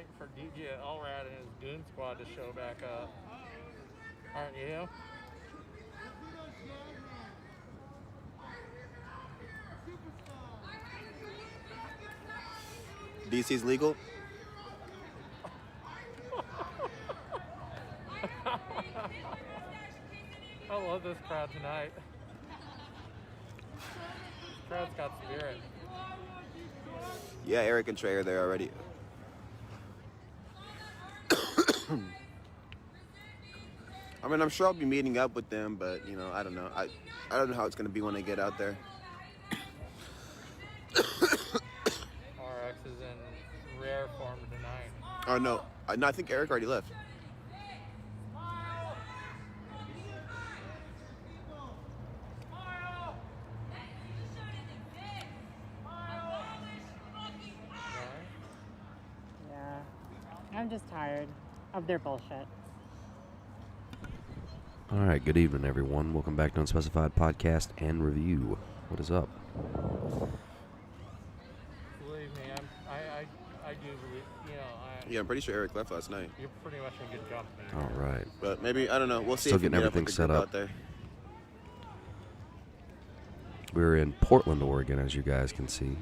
waiting for DJ Elrad and his Goon Squad to show back up. Aren't you? DC's legal? I love this crowd tonight. This crowd's got spirit. Yeah, Eric and Trey are there already. I mean, I'm sure I'll be meeting up with them, but, you know, I don't know. I don't know how it's going to be when I get out there. RX is in rare form tonight. Oh, no. No, I think Eric already left. Yeah. I'm just tired of their bullshit. All right, good evening, everyone. Welcome back to Unspecified Podcast and Review. What is up? Believe me, I do believe, you know, Yeah, I'm pretty sure Eric left last night. you're pretty much in good company. All right. But maybe, I don't know. We'll see Still if we getting get up with everything the set group up. out there. We're in Portland, Oregon, as you guys can see.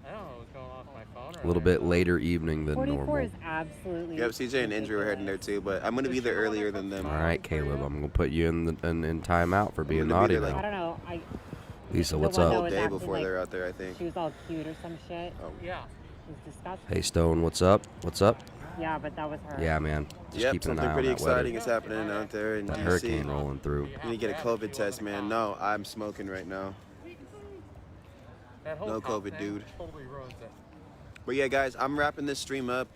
I don't know what's going on with my phone. A little bit later evening than 44 normal. is absolutely... Yep, CJ and Andrew are heading there too, but I'm going to be there earlier than them. All right, Caleb, I'm going to put you in timeout for being gonna be naughty there, now. I don't know. Lisa, the what's one that up? All was day acting before like they're out there, I think. She was all cute or some shit. Oh. Yeah. It was disgusting. Hey, Stone, what's up? What's up? Yeah, but that was her. Yeah, man. Just Yep, keeping an eye something on pretty that exciting weather. is happening out there in That DC. hurricane rolling through. You need to get a COVID test, man. No, I'm smoking right now. That whole No cop COVID, thing dude. Totally ruins it. But yeah, guys, I'm wrapping this stream up.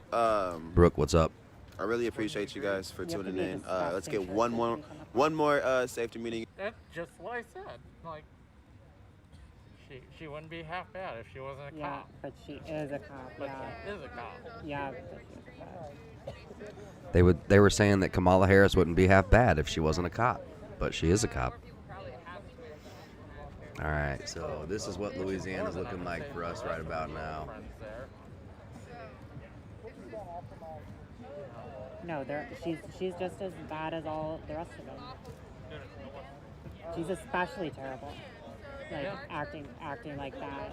Brooke, what's up? I really appreciate you guys for You have to tuning be in. disgusting Let's get for one it to more be on the safety meeting. That's just what I said. Like, she wouldn't be half bad if she wasn't a Yeah, cop. but she is a cop. But Yeah. she is a cop. Yeah, but she is a cop. They were saying that Kamala Harris wouldn't be half bad if she wasn't a cop, but she is a cop. All right, so this is what Louisiana's looking like for us right about now. Friends there. No, she's just as bad as all the rest of them. She's especially terrible. Like Yeah. acting like that.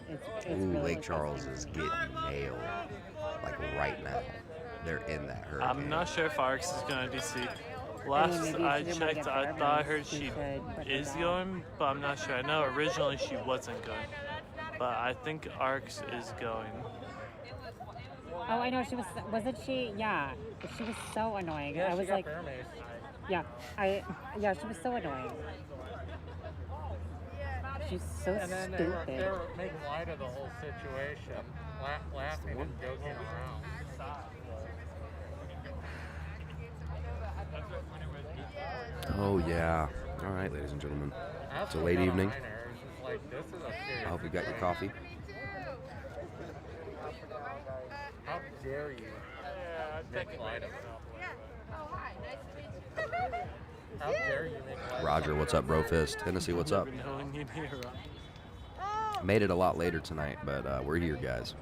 It's Ooh, really Lake Charles disgusting. is getting nailed, like right now. They're in that hurricane. I'm not sure if RX is going to DC. I Last mean, maybe I she didn't checked, get I there, thought I maybe heard she she should put her is down. going, but I'm not sure. I know originally she wasn't going, but I think RX is going. Oh, I know. Wasn't she? Yeah. She was so annoying. Yeah, I she was got like, bear mace. yeah, she was so annoying. She's so And then they stupid. were making light of the whole situation, laughing and joking around. Oh yeah. All right, ladies and gentlemen. That's It's a what late got on evening. my nerves, is like, this is a serious I hope you got your thing. coffee. How dare you make light of it? How dare you make light Roger, what's up, bro? Fist. Tennessee, what's up? Never knowing you'd be around. Made it a lot later tonight, but we're here, guys.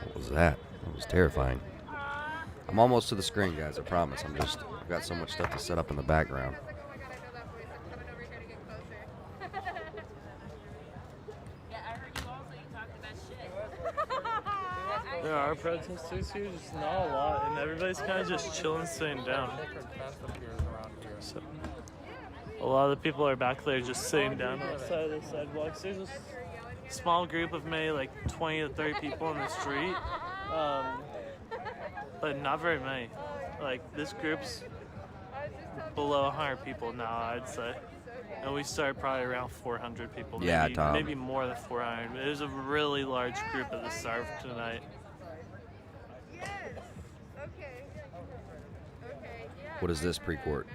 What was that? That was terrifying. I'm almost to the screen, guys. I promise. I've got so much stuff to set up in the background. There are protesters here, just not a lot, and everybody's kind of just chilling, sitting down. Different fence appears around here. So, a lot of the people are back there just sitting down on the side of the sidewalks. There's a small group of maybe like 20 to 30 people in the street, but not very many. Like, this group's below 100 people now, I'd say. And we started probably around 400 people. Yeah, maybe, Tom. maybe more than 400. It was a really large group at the start tonight. What is this pre-court?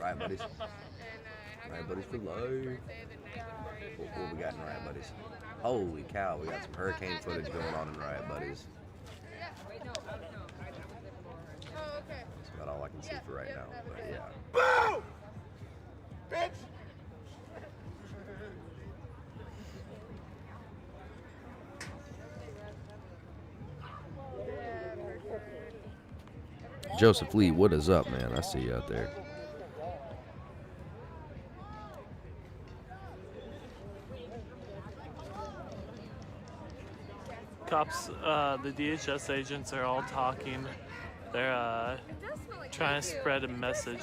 Riot Buddies. Riot Buddies for life. What we got in Riot Buddies? Holy cow, we got some hurricane footage going on in Riot Buddies. That's about all I can see for right now, but yeah. Boo! Bitch! Joseph Lee, what is up, man? I see you out there. Cops, the DHS agents are all talking. They're trying to spread a message.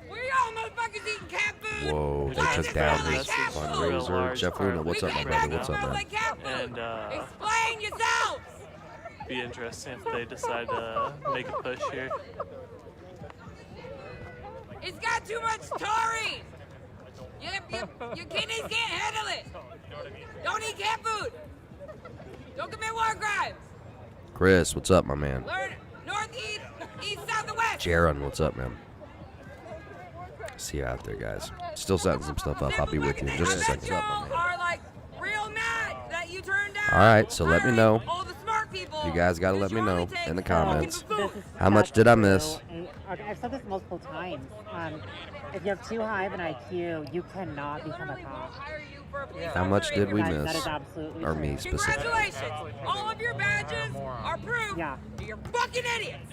Where y'all motherfuckers eating cat food? Whoa, they took down his fundraiser. Jeff Luna, what's up, my brother? What's up, man? And Explain yourselves! be interesting if they decide to make a push here. It's got too much taurine! Your kidneys can't handle it! Don't eat cat food! Don't commit war crimes! Chris, what's up, my man? Learn north, east, south, and west! Jaron, what's up, man? See you out there, guys. Still setting some stuff up. I'll be with you in just a second. Are like real mad that you turned down. All right, so let me know. All the smart people. You guys got to let me know in the comments. This is How much did I miss? and, okay, I've said this multiple times. If you have too high of an IQ, you cannot become a cop. How much did we That is miss? absolutely Or true. me specifically? Congratulations! All of your badges are proof. Yeah. You're fucking idiots.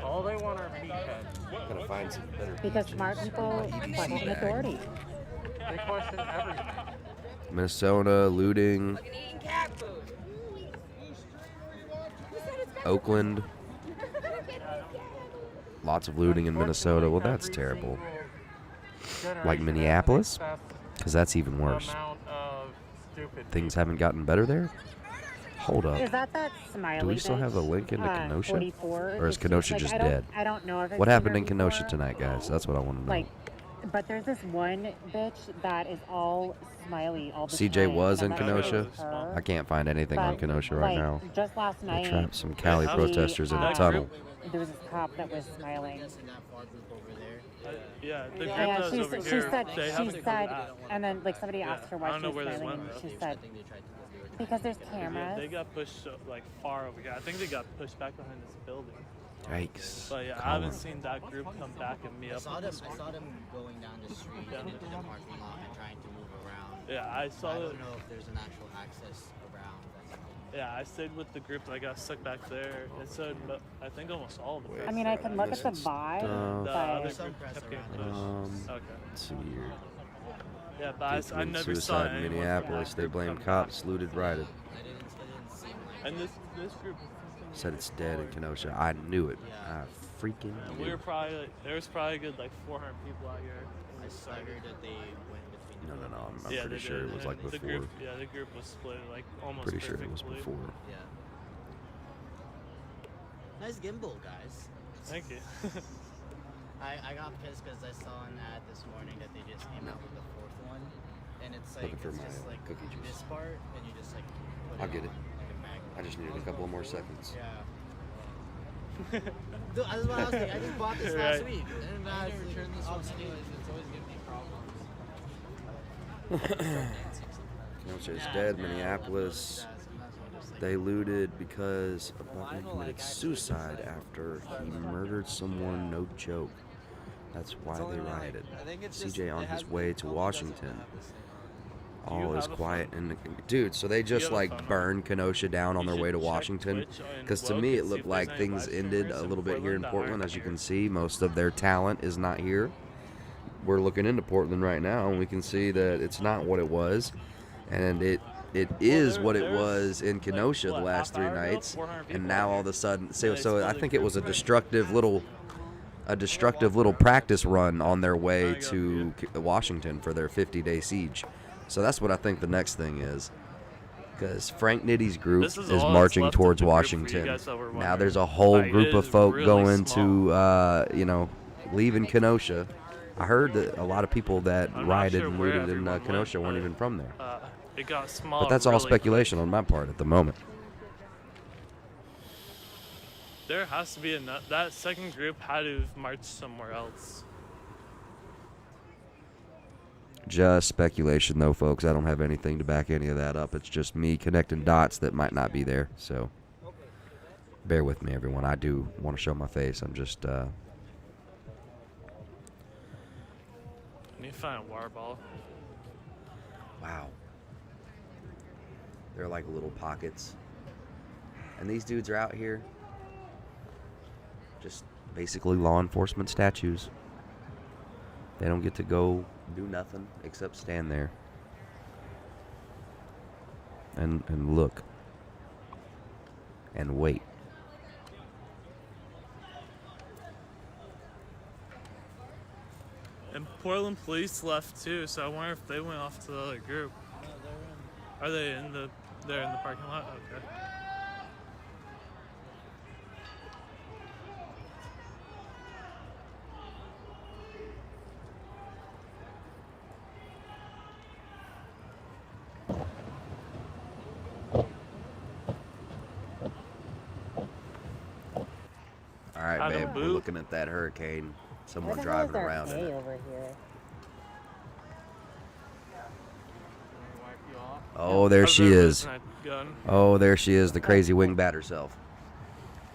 All they want are meatheads. I'm gonna find some better Because smart people question authority. They question everything. Minnesota looting, Fucking eating cat food. Oakland. Lots of looting in Minnesota. Well, that's terrible. Like Minneapolis? Because that's even worse. Things haven't gotten better there? Hold up. Is that smiley? Do we still have a link into Kenosha? 44? Or is Kenosha just dead? I don't know if I've What seen happened her in Kenosha before. tonight, guys? That's what I want to know. Like, but there's this one bitch that is all smiley all the CJ time. was and in I'm not sure Kenosha? it's her. I can't find anything on But, Kenosha right like, now. Just last They night, trapped some Cali Yeah, protesters in a uh, tunnel. there was this cop that was smiling. Yeah, the group Yeah, that was over she here, said, they haven't come out. and then like somebody asked her I why don't she know was where they smiling, went, and though. she said, because there's cameras. They got pushed like far over here. I think they got pushed back behind this building. Yikes. But yeah, I Colin. haven't seen that group come back and meet I up saw with them. this I saw them going down the street Yeah. and into the parking lot and trying to move around. Yeah, I saw I it. don't know if there's an actual access around. Yeah, I stayed with the group that got stuck back there. It said, but I think almost all of them. I mean, I can look at the Missing vibe, stuff. The other but group kept getting Um, pushed. Okay. Let's see here. Yeah, but I Suicide never saw in anyone from Minneapolis. that They group blame come cops, back. looted, rioted. I didn't see like. And this group. Said it's dead in Kenosha. I knew it. I freaking And knew we were it. probably there was probably a good like 400 people out here. I staggered that they went between. No, the no, no. I'm Yeah, pretty they sure did, it was and like the before. group, yeah, the group was split like almost Pretty sure it was perfectly. before. Yeah. Nice gimbal, guys. Thank you. I got pissed because I saw an ad this morning that they just came out with the fourth one, and it's like Looking for it's my, just like cookie juice. this part, and you just like put I'll get on, it. like a magnet. I just needed a couple more seconds. Yeah. Dude, that's what I was thinking. I just bought this last Right. week. And I return this one anyways. It's always giving me problems. Kenosha is dead. Minneapolis. They looted because a black man committed suicide after he murdered someone. No joke. That's why they rioted. CJ on his way to Washington. All is quiet and dude. So they just like burned Kenosha down on their way to Washington. Because to me, it looked like things ended a little bit here in Portland. As you can see, most of their talent is not here. We're looking into Portland right now, and we can see that it's not what it was, and it is what it was in Kenosha the last 3 nights, and now all of a sudden, so I think it was a destructive little practice run on their way to Washington for their 50-day siege. So that's what I think the next thing is, because Frank Nitty's group This is is all that's marching left of towards the group for you Washington. guys that were Now wondering. there's a whole Like, group it of is folk really going small. to, leaving Kenosha. I heard that a lot of people that I'm not rioted sure and where looted in everyone went, Kenosha weren't but, even from there. It got small. But that's all really speculation quick. on my part at the moment. There has to be that second group had to have marched somewhere else. Just speculation, though, folks. I don't have anything to back any of that up. It's just me connecting dots that might not be there. So bear with me, everyone. I do want to show my face. I'm just... I need to find a water ball. Wow. They're like little pockets. And these dudes are out here just basically law enforcement statues. They don't get to go do nothing except stand there and look and wait. And Portland police left too, so I wonder if they went off to the other group. Are they in the? They're in the parking lot. Okay. All right, Adam babe, we're Boot. looking at that hurricane. Someone Where the hell is driving our around in A it. over here? Oh, there she I've never is. seen that gun. Oh, there she is, the crazy wingbat herself.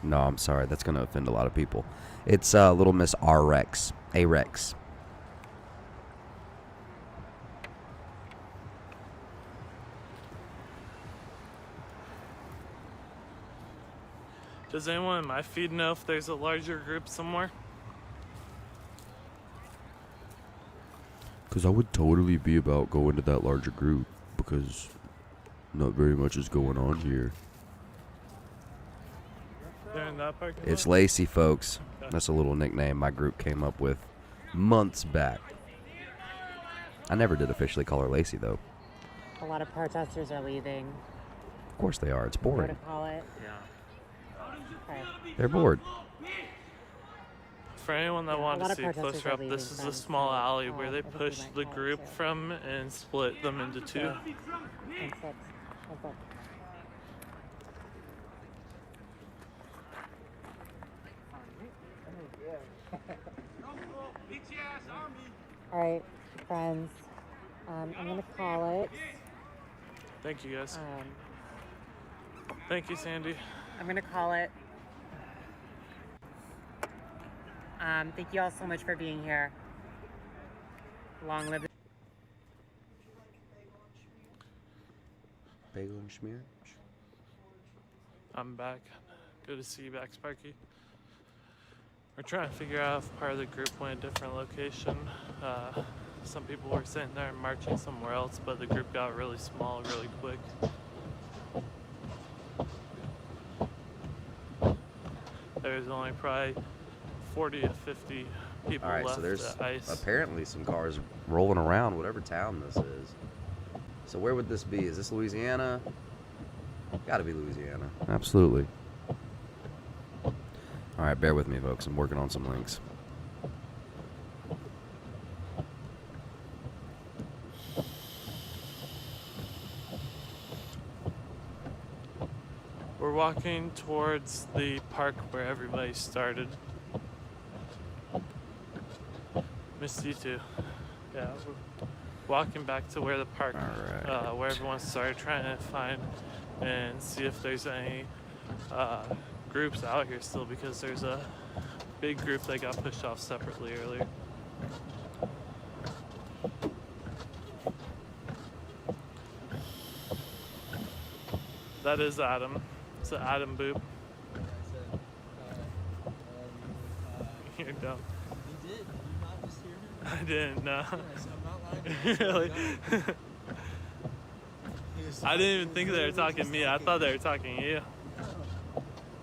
No, I'm sorry. That's going to offend a lot of people. It's Little Miss R-Rex. A-Rex. Does anyone in my feed know if there's a larger group somewhere? Because I would totally be about going to that larger group. Because not very much is going on here. They're in that parking lot? It's Lacey, folks. Okay. That's a little nickname my group came up with months back. I never did officially call her Lacey, though. A lot of protesters are leaving. Of course they are. It's What boring. to call it? Yeah. Okay. They're bored. For anyone that Yeah, a wanted lot to of see protesters closer are up, leaving this is a from small tonight. alley Oh, where I they think we pushed might the call it group too. from and split them into two. One sec. Hold on. All right, friends. I'm gonna call it. Thank you guys. Thank you, Sandy. I'm gonna call it. Thank you all so much for being here. Long live. Bagel and schmear. I'm back. Good to see you back, Sparky. We're trying to figure out if part of the group went a different location. Some people were sitting there and marching somewhere else, but the group got really small really quick. There's only probably 40 to 50 people All right, left so there's at ICE. apparently some cars rolling around, whatever town this is. So where would this be? Is this Louisiana? Gotta be Louisiana. Absolutely. All right, bear with me, folks. I'm working on some links. We're walking towards the park where everybody started. Missed you too. Yeah, we're walking back to where the park, All right. where everyone started, trying to find and see if there's any groups out here still, because there's a big group that got pushed off separately earlier. That is Adam. It's an Adam boop. You're dumb. You did. Did you not just hear him? I didn't know. Yes, I'm not lying. Really? He was I didn't even think they were literally talking just to me. I thought they were talking to you.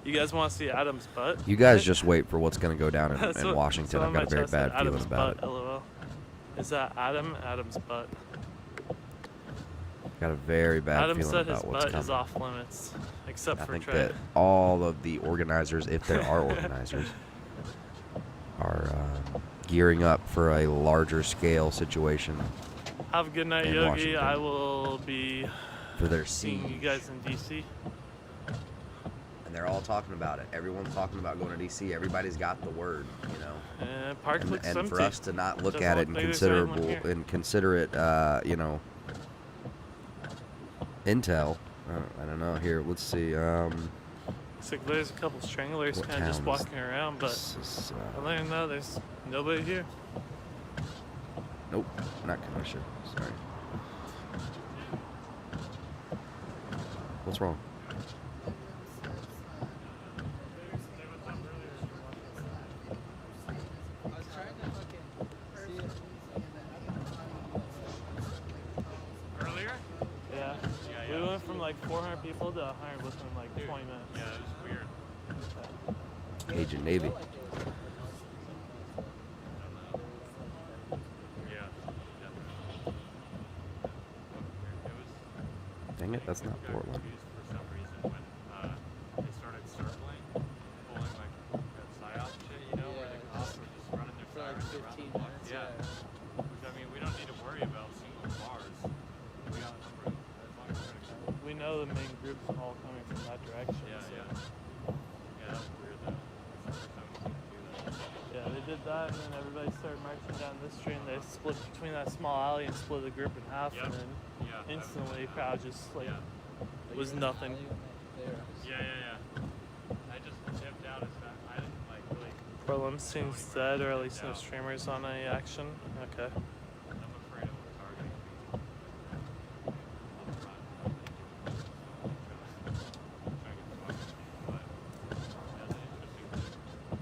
You guys want to see Adam's butt? You guys just wait for what's going to go down in, That's in what- Washington. that's I've what got a very my chest said, bad feeling Adam's about butt, it. LOL. Is that Adam's butt? Got a very bad Adam feeling said his about what's butt coming. is off limits, except I for think Trey. that all of the organizers, if there are organizers, are gearing up for a larger scale situation Have a good night, in Yogi. Washington. I will be for their seeing you siege. guys in DC. And they're all talking about it. Everyone's talking about going to D.C. Everybody's got the word, you know. And park And, looks and empty. for us to not look Doesn't at look it and like there's anyone considerable here. and consider it, you know, intel. I don't know. Here, let's see. Looks like there's a couple stranglers What kind of just town is walking around, but this is, other than that, there's nobody here. nope, not Kenosha. Sorry. What's wrong? He folded 100 within like 20 minutes. Yeah, it was weird. Agent Navy. Yeah, definitely. It was. Dang it, that's not Portland. Confused for some reason when they started circling, pulling like that psyop shit, you know, where the cops were just running their sirens around the block. Yeah. Which I mean, we don't need to worry about single bars. We got a number of, as long as we're gonna go. We know the main group's all coming from that direction. Yeah, so. yeah. Yeah, that was weird though. That's the first time we've seen them do that. Yeah, they did that, and then everybody started marching down this street, and they split between that small alley and split the group in half, Yep. and then Yeah, instantly the crowd just like Yeah. was nothing. Yeah. I just tipped out as fast. I didn't like really. Portland seems dead, or at least no streamers on any action. Okay. I'm afraid of what's targeting me.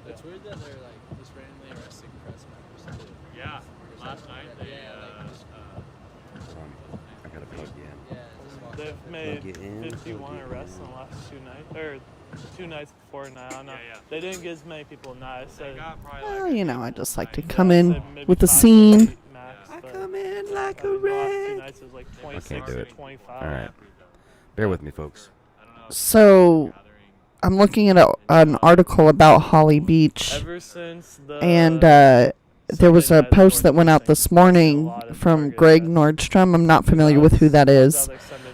It's weird that they're like just randomly arresting press members too. Yeah, last night they Hold on. I gotta plug you in. Yeah, just walk They've up. made Plug it in, 51 plug it arrests in. in the last 2 nights, or 2 nights before now. No, Yeah. they didn't get as many people now. I they said, got probably Well, like you know, I just like to yeah, come I in said maybe with the 5 to scene. 8 max, I but, Come in like I a mean, the last 2 wreck. nights it was like I 26 can't do or it. 25. All right. Bear with me, folks. I don't know. So I'm looking at an article about Holly Beach, Ever since the and there was a post that went out this morning from Greg Nordstrom. I'm not familiar with who that is.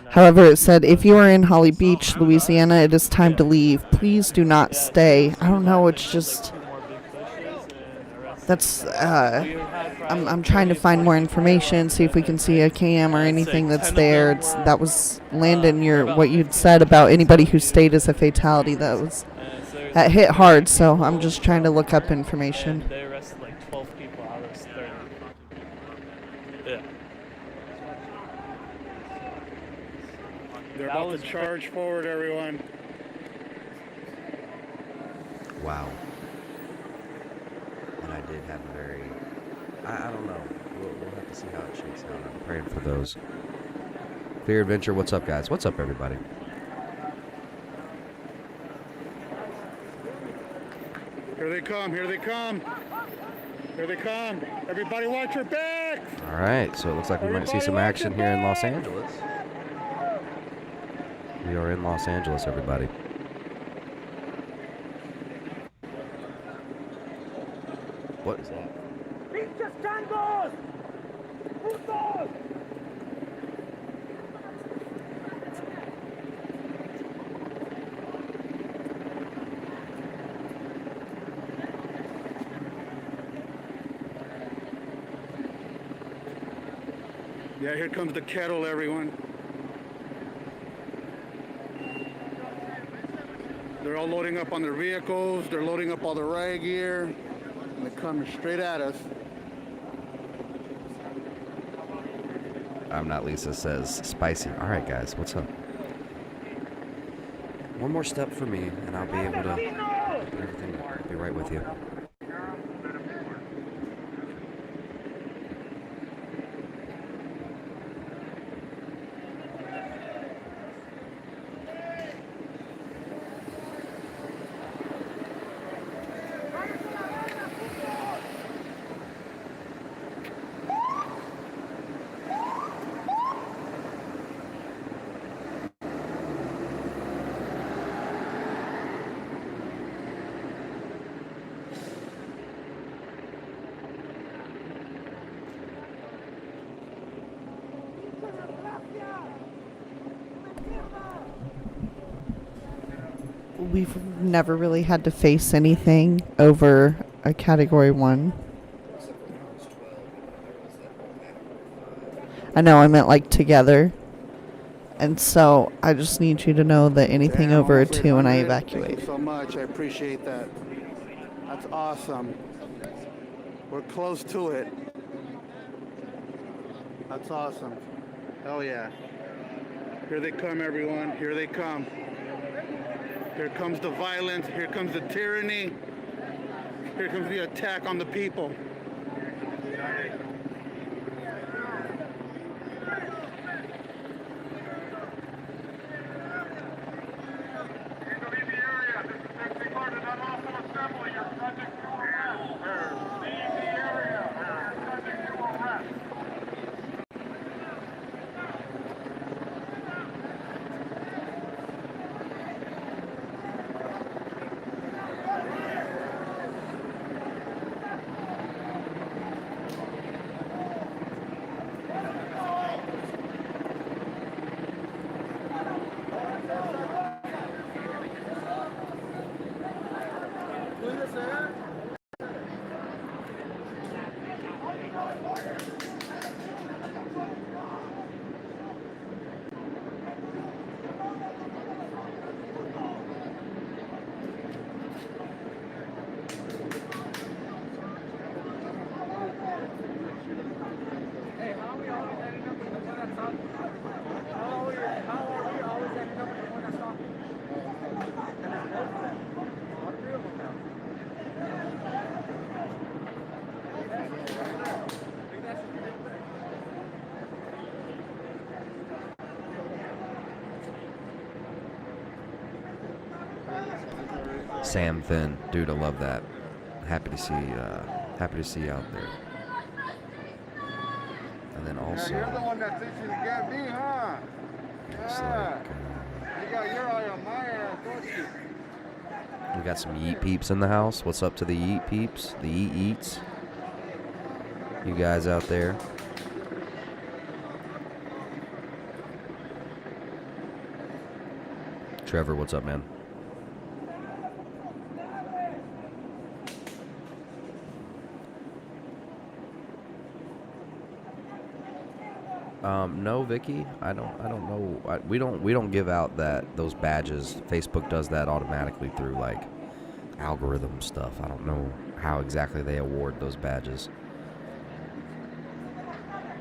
However, it said, if you are in Holly Beach, Louisiana, it is time to leave. Please do not stay. I don't know, it's just, that's, I'm trying to find more information, see if we can see a cam or anything that's there. That was, Landon, what you'd said about anybody who stayed as a fatality, that hit hard, so I'm just trying to look up information. They arrested like 12 people out of 30. Yeah. They're about to charge forward, everyone. Wow. And I did have a very, I don't know. We'll have to see how it shakes out. I'm praying for those. Clear Adventure, what's up, guys? What's up, everybody? Here they come, here they come. Here they come. Everybody watch your backs. All right, so it looks like we might see some action here in Los Angeles. We are in Los Angeles, everybody. What is that? Yeah, here comes the kettle, everyone. They're all loading up on their vehicles. They're loading up all the riot gear. And they're coming straight at us. I'm Not Lisa says spicy. All right, guys, what's up? One more step for me, and I'll be able to open everything up. I'll be right with you. We've never really had to face anything over a Category 1. I know, I meant like together. And so I just need you to know that anything Damn, over a almost 2 and I 800. evacuate. Thank you so much. I appreciate that. That's awesome. We're close to it. That's awesome. Hell yeah. Here they come, everyone. Here they come. Here comes the violence. Here comes the tyranny. Here comes the attack on the people. Sam Finn, dude, I love that. Happy to see you out there. And then also, You're the one that thinks you can get me, huh? it's You got your eye on my ass, don't you? we got some Yeet peeps in the house. What's up to the Yeet peeps? The Yeet eats. You guys out there? Trevor, what's up, man? No, Vicky, I don't know. We don't give out those badges. Facebook does that automatically through like algorithm stuff. I don't know how exactly they award those badges.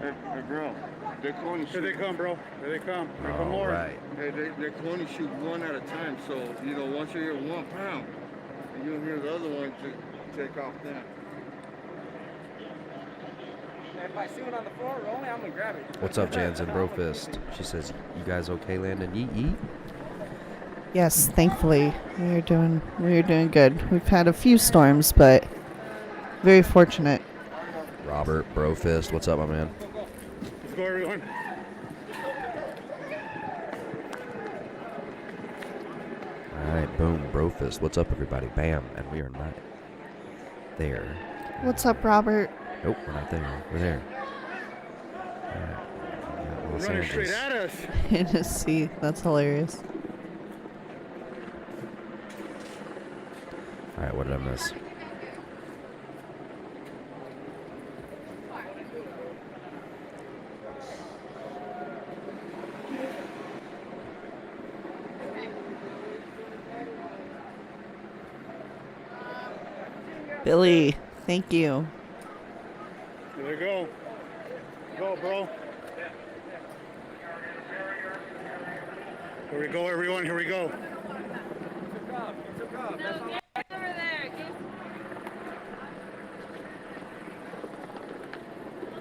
Hey, bro. They can only shoot. Here they come, bro. Here they come. Here come more. Right. Hey, they can only shoot one at a time. So, once you hear 1 pound, you'll hear the other one to take off then. If I see one on the floor rolling, I'm gonna grab it. What's up, Jansen Brofist? She says, "You guys okay, Landon? Yeet." Yes, thankfully we are doing good. We've had a few storms, but very fortunate. Robert Brofist, what's up, my man? Let's go, everyone. All right, boom, Brofist. What's up, everybody? Bam, and we are not there. What's up, Robert? Nope, we're not there. We're there. All right. Los Running Angeles. straight at us. Tennessee. That's hilarious. All right, what did I miss? Billy, thank you. Here we go. Go, bro. Here we go, everyone. Here we go.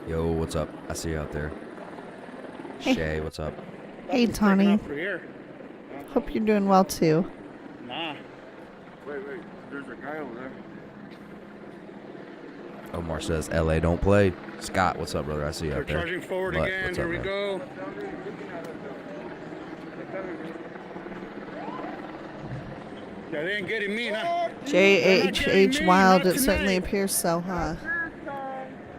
Yo, what's up? I see you out there. Hey. Shay, what's up? Hey, Tawny. Hope you're doing well too. Nah. Wait. There's a guy over there. Omar says, LA don't play. Scott, what's up, brother? I see you They're out there. charging forward Mutt, again. what's Here up, we man? go. Yeah, they ain't getting me, huh? JHH Wild, it certainly appears so, huh?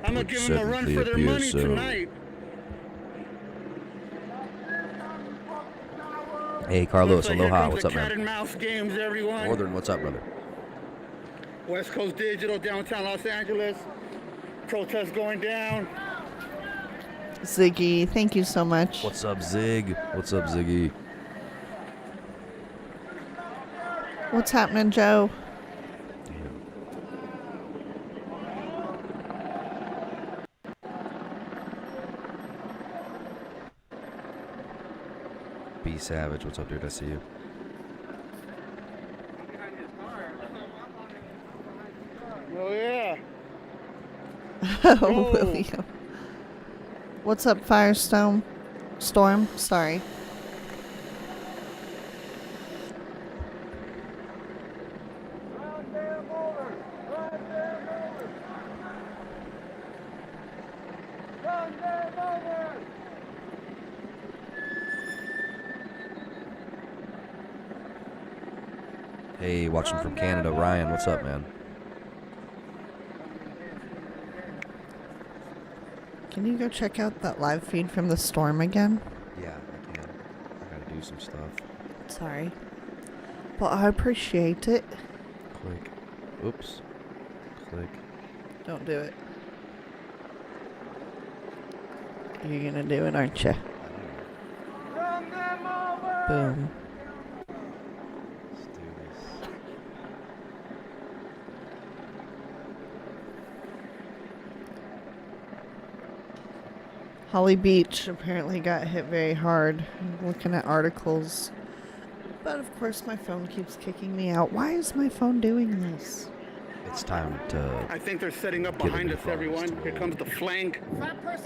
I'm gonna give them a run for their money tonight. Hey, Carlos, Looks like here aloha. comes What's the up, cat man? and mouse games, everyone. Northern, what's up, brother? West Coast Digital, downtown Los Angeles. Protest going down. Ziggy, thank you so much. What's up, Zig? What's up, Ziggy? What's happening, Joe? B Savage, what's up, dude? I see you. Oh, yeah. Oh, William. What's up, Firestone? Storm? Sorry. Hey, watching from Canada, Ryan, what's up, man? Can you go check out that live feed from the storm again? Yeah, I can. I gotta do some stuff. Sorry. But I appreciate it. Click. Oops. Click. Don't do it. You're gonna do it, aren't you? Boom. Let's do this. Holly Beach apparently got hit very hard. I'm looking at articles. But of course my phone keeps kicking me out. Why is my phone doing this? It's time to. I think they're setting up get a behind new us, phone. everyone. Here comes the flank.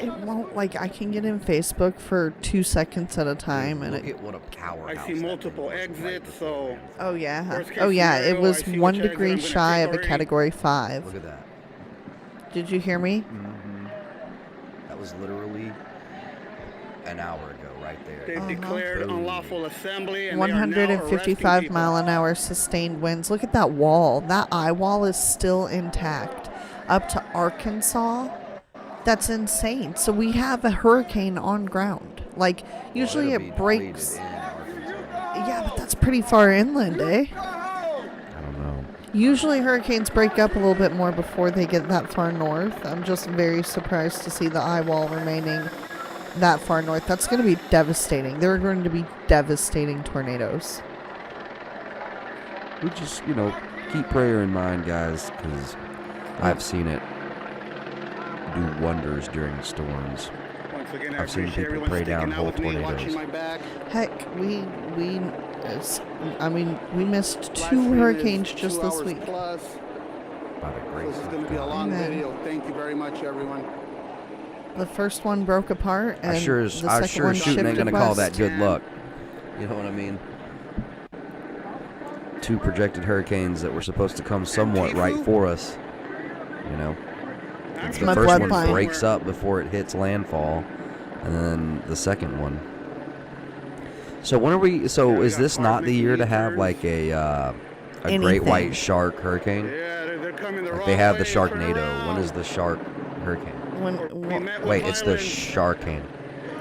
It won't, like, I can get in Facebook for 2 seconds at a time, and Look it. at what a powerhouse. I see multiple exits, so. Oh yeah. Worst case Oh yeah. It scenario, was I see 1 which exit degree I'm gonna shy take of a already. Category 5. Look at that. Did you hear me? Mm-hmm. That was literally an hour ago, right there. They've declared unlawful assembly, and 155 mile an hour sustained winds. Look at that wall. That eye wall is still intact. Up to Arkansas. That's insane. So we have a hurricane on ground. Like, usually it breaks. Yeah, but that's pretty far inland, eh? I don't know. Usually hurricanes break up a little bit more before they get that far north. I'm just very surprised to see the eye wall remaining that far north. That's going to be devastating. There are going to be devastating tornadoes. We just, keep prayer in mind, guys, because I've seen it do wonders during storms. Once again, I've seen people pray down whole tornadoes. Heck, we missed 2 hurricanes just this week. By the grace This is of going to be a God. long Amen. video. Thank you very much, everyone. The first one broke apart, and I sure the as second shooting one ain't shifted gonna call that west. good luck. You know what I mean? 2 projected hurricanes that were supposed to come somewhat right for us. The My first one bloodline. breaks up before it hits landfall, and then the second one. So when are we? So is this not the year to have like a great Anything. white shark hurricane? Yeah, they're coming the Like wrong they have the way. Turn Sharknado. around. When is the shark hurricane? When, Wait, it's the Sharkane.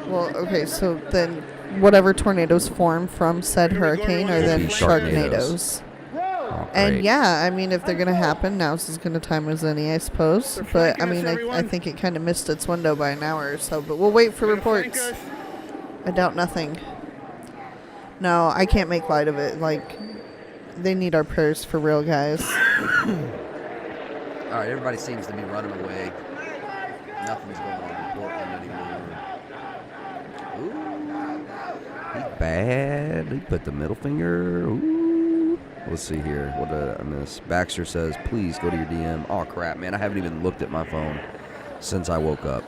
well, okay, so then whatever tornadoes form from said hurricane are then Be Sharknadoes. Sharknadoes. Oh, And great. yeah, I mean, if they're going to happen, now's as good a time as any, I suppose. They're But, I flanking us, mean, I everyone. think it kind of missed its window by an hour or so. But we'll wait for They're gonna flank reports. us. I doubt nothing. No, I can't make light of it. Like, they need our prayers for real, guys. All right, everybody seems to be running away. Nothing's going on in Portland anymore. Ooh, he's bad. He put the middle finger. Ooh. Let's see here. What did I miss? Baxter says, please go to your DM. Oh, crap, man. I haven't even looked at my phone since I woke up.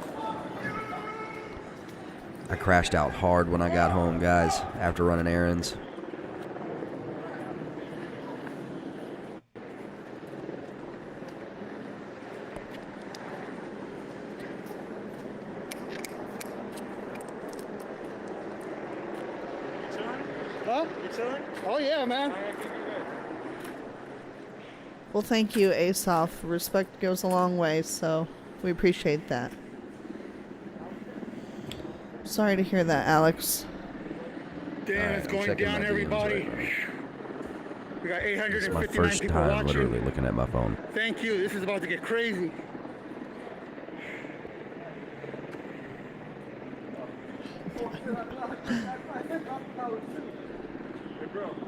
I crashed out hard when I got home, guys, after running errands. Huh? You chilling? Oh, yeah, man. Well, thank you, Asaph. Respect goes a long way, so we appreciate that. Sorry to hear that, Alex. Damn, All right, it's I'm going checking down, my DMs everybody. right now. We got It's my 859 first people time watching. literally looking at my phone. Thank you. This is about to get crazy.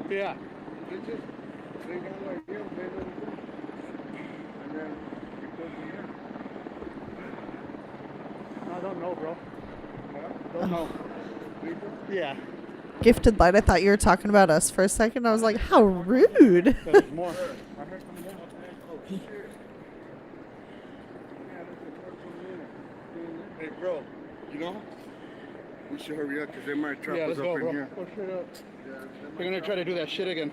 Yeah. I don't know, bro. Don't know. Yeah. Gifted Light, I thought you were talking about us for a second. I was like, how rude. There's more. Hey, bro, you know, we should hurry up because they might trap us up in here. Push it up. They're going to try to do that shit again.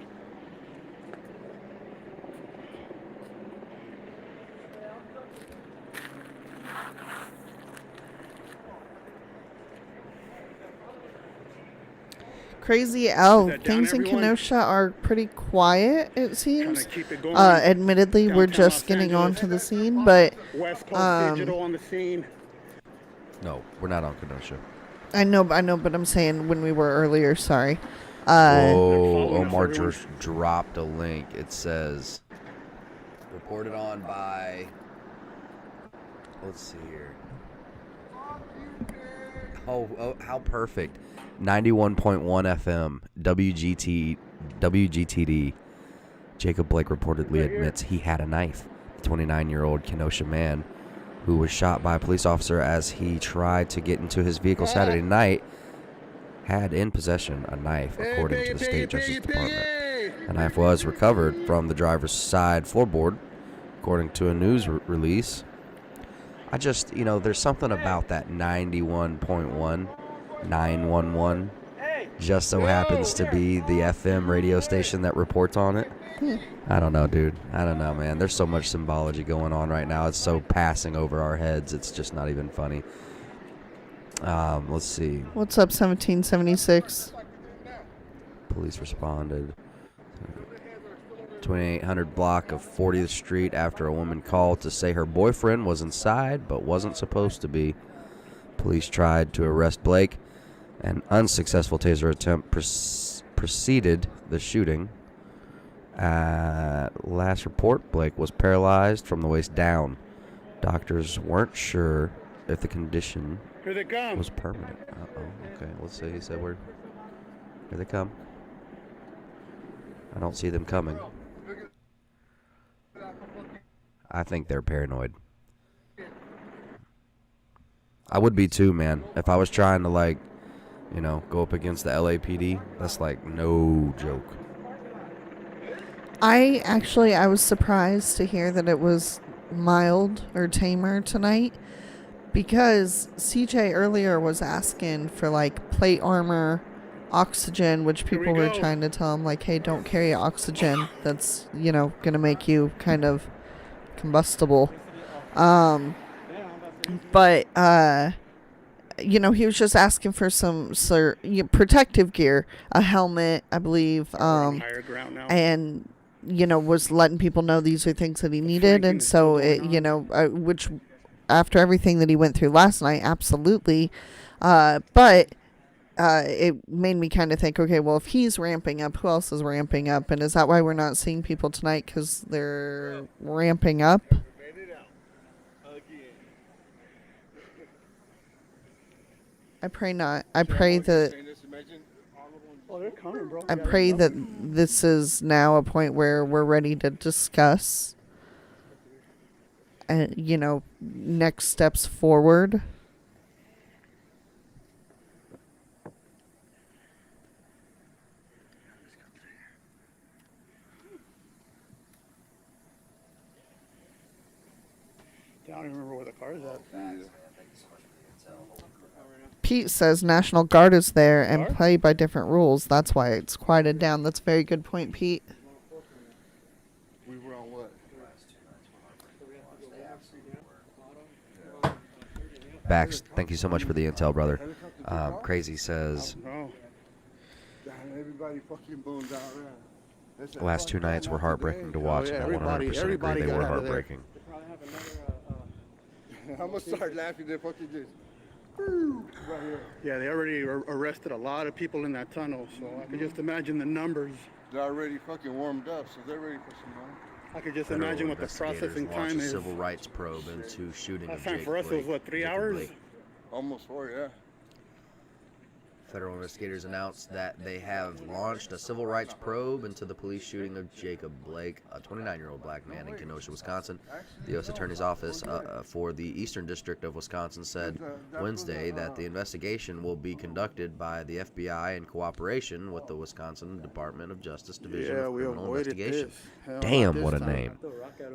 Crazy L. that down, Things in everyone? Kenosha are pretty quiet, it seems. keep it going. Admittedly, we're Downtown just Los getting Angeles. onto the scene, but West Coast Digital on the scene. No, we're not on Kenosha. I know, but I'm saying when we were earlier, sorry. Whoa, Omar just dropped a link. It says, reported on by, let's see here. Oh, how perfect. 91.1 FM, WGTD. Jacob Blake reportedly admits he had a knife. The 29-year-old Kenosha man who was shot by a police officer as he tried to get into his vehicle Saturday night had in possession a knife, according to the state justice department. The knife was recovered from the driver's side floorboard according to a news release. I just, there's something about that 91.1, 911, just so happens to be the FM radio station that reports on it. I don't know, dude. I don't know, man. There's so much symbology going on right now. It's so passing over our heads. It's just not even funny. Let's see. What's up, 1776? Police responded. 2800 block of 40th Street after a woman called to say her boyfriend was inside but wasn't supposed to be. Police tried to arrest Blake. An unsuccessful taser attempt preceded the shooting. At last report, Blake was paralyzed from the waist down. Doctors weren't sure if the condition was permanent. Okay, let's see. He said here they come. I don't see them coming. I think they're paranoid. I would be too, man. If I was trying to, go up against the LAPD, that's no joke. I was surprised to hear that it was mild or tamer tonight, because CJ earlier was asking for plate armor, oxygen, which people were trying to tell him hey, don't carry oxygen. That's gonna make you kind of combustible. But he was just asking for some protective gear, a helmet, I believe, and was letting people know these are things that he needed. And so which after everything that he went through last night, absolutely. But it made me kind of think, okay, well, if he's ramping up, who else is ramping up? And is that why we're not seeing people tonight? Because they're ramping up? I pray not. I pray that this is now a point where we're ready to discuss, next steps forward. I don't even remember where the car is at. Pete says National Guard is there and play by different rules. That's why it's quieted down. That's a very good point, Pete. We were on what? Bax, thank you so much for the intel, brother. Crazy says, the last 2 nights were heartbreaking to watch, and I 100% agree they were heartbreaking. I'm going to start laughing. They fucking just... Yeah, they already arrested a lot of people in that tunnel, so I can just imagine the numbers. They're already fucking warmed up, so they're ready for some more. I could just imagine what the processing time is. A civil rights probe into shooting of time Jake for us Blake. was what, 3 hours? Blake. Almost 4, yeah. Federal investigators announced that they have launched a civil rights probe into the police shooting of Jacob Blake, a 29-year-old black man in Kenosha, Wisconsin. The U.S. Attorney's Office for the Eastern District of Wisconsin said Wednesday that the investigation will be conducted by the FBI in cooperation with the Wisconsin Department of Justice Division of Criminal Investigation. Damn, what a name.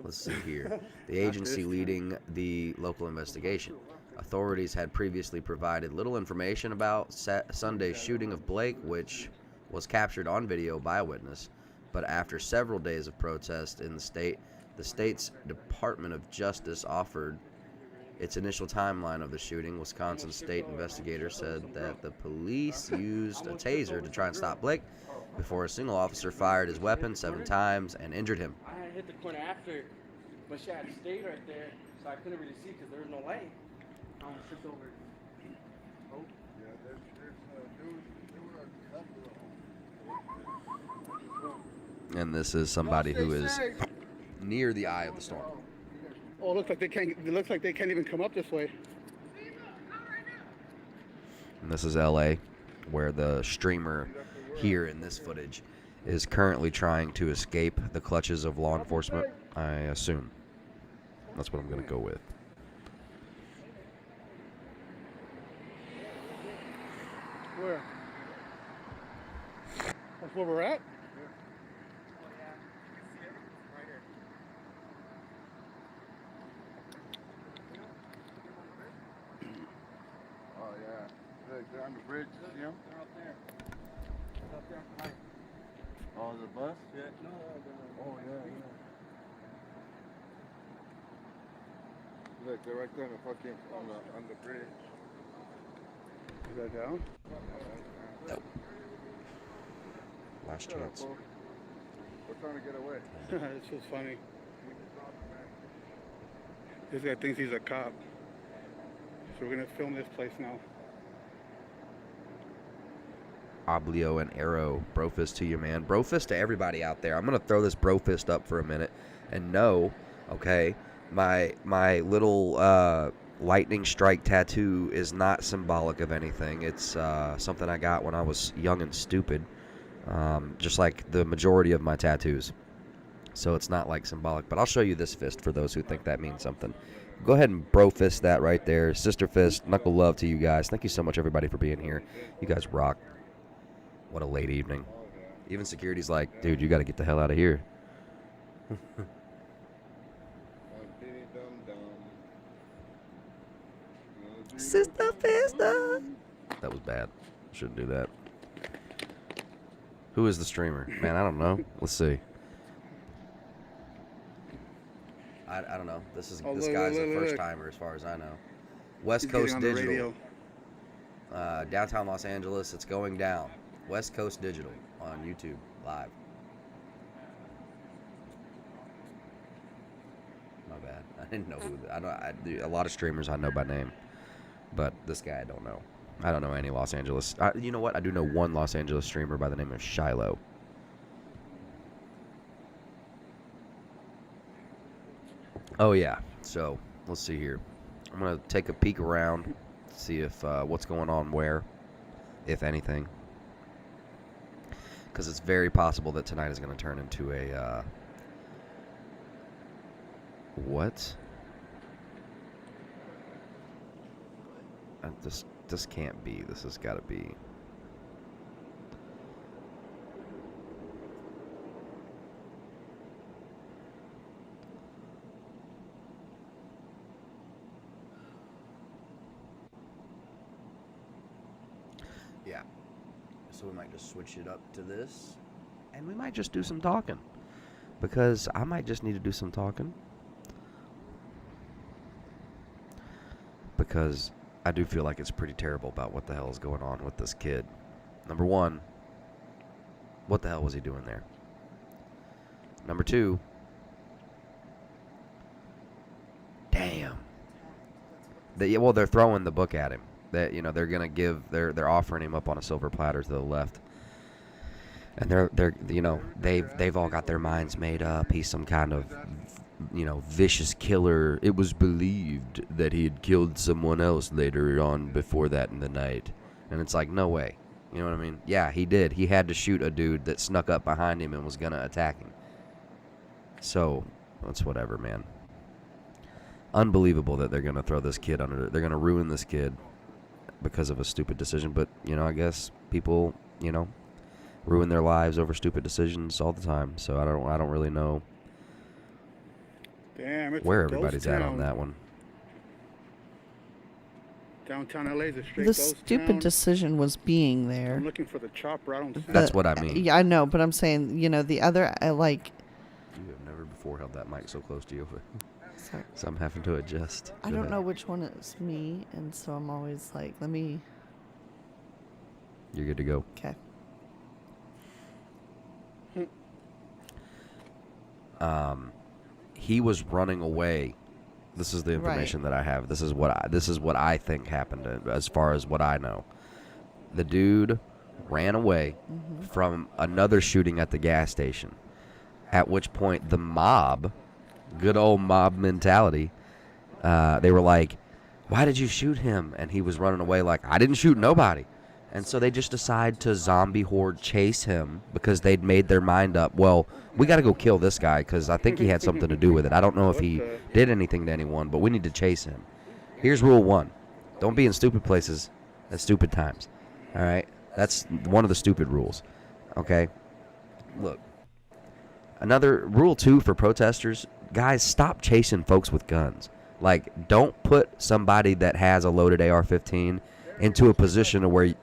Let's see here. The agency leading the local investigation. Authorities had previously provided little information about Sunday's shooting of Blake, which was captured on video by a witness. But after several days of protest in the state's Department of Justice offered its initial timeline of the shooting. Wisconsin state investigators said that the police used a taser to try and stop Blake before a single officer fired his weapon 7 times and injured him. I hit the corner after, but she had stayed right there, so I couldn't really see because there was no light. I almost tripped over. Oh. And this is somebody who is near the eye of the storm. Oh, it looks like they can't. It looks like they can't even come up this way. And this is LA, where the streamer here in this footage is currently trying to escape the clutches of law enforcement, I assume. That's what I'm going to go with. Where? That's where we're at? They're on the bridge. See them? They're up there. They're up there tonight. Oh, the bus? Yeah. No, oh, yeah. Look, they're right there on the fucking on the bridge. Is that down? Nope. Last chance. We're trying to get away. This was funny. This guy thinks he's a cop. So we're gonna film this place now. Oblio and Arrow, brofist to you, man. Brofist to everybody out there. I'm gonna throw this brofist up for a minute, and no, okay, my little lightning strike tattoo is not symbolic of anything. It's something I got when I was young and stupid, just like the majority of my tattoos. So it's not like symbolic, but I'll show you this fist for those who think that means something. Go ahead and bro fist that right there. Sister fist, knuckle love to you guys. Thank you so much, everybody, for being here. You guys rock. What a late evening. Even security's like, dude, you got to get the hell out of here. Sister Fista. That was bad. Shouldn't do that. Who is the streamer? Man, I don't know. Let's see. I don't know. This guy's a first timer as far as I know. West Coast Digital. Downtown Los Angeles. It's going down. West Coast Digital on YouTube live. My bad. I didn't know who. A lot of streamers I know by name, but this guy I don't know. I don't know any Los Angeles. You know what? I do know one Los Angeles streamer by the name of Shiloh. Oh yeah. So let's see here. I'm gonna take a peek around, see if what's going on where, if anything. Because it's very possible that tonight is going to turn into a, what? This can't be. This has got to be. Yeah. So we might just switch it up to this, and we might just do some talking, because I might just need to do some talking, because I do feel like it's pretty terrible about what the hell is going on with this kid. Number one, what the hell was he doing there? Number two, damn. They're throwing the book at him. That they're gonna they're offering him up on a silver platter to the left, and they've all got their minds made up. He's some kind of vicious killer. It was believed that he had killed someone else later on before that in the night, and it's like, no way. You know what I mean? Yeah, he did. He had to shoot a dude that snuck up behind him and was gonna attack him. So that's whatever, man. Unbelievable that they're gonna throw this kid under. They're gonna ruin this kid because of a stupid decision. But I guess people ruin their lives over stupid decisions all the time. So I don't really know where everybody's at on that one. Downtown LA is a straight The ghost stupid town. decision was being there. I'm looking for the chopper. I don't see That's what I mean. Yeah, I know, but I'm saying, the other, You have never before held that mic so close to you. Sorry. So I'm having to adjust. I don't know which one is me, and so I'm always like, let me. You're good to go. Okay. He was running away. This is the information that I have. This is what I think happened as far as what I know. The dude ran away from another shooting at the gas station, at which point the mob, good old mob mentality, they were like, why did you shoot him? And he was running away like, I didn't shoot nobody. And so they just decide to zombie horde chase him because they'd made their mind up, well, we got to go kill this guy because I think he had something to do with it. I don't know if he did anything to anyone, but we need to chase him. Here's rule 1. Don't be in stupid places at stupid times. All right? That's one of the stupid rules. Okay? Look. Another rule 2 for protesters, guys, stop chasing folks with guns. Like, don't put somebody that has a loaded AR-15 into a position where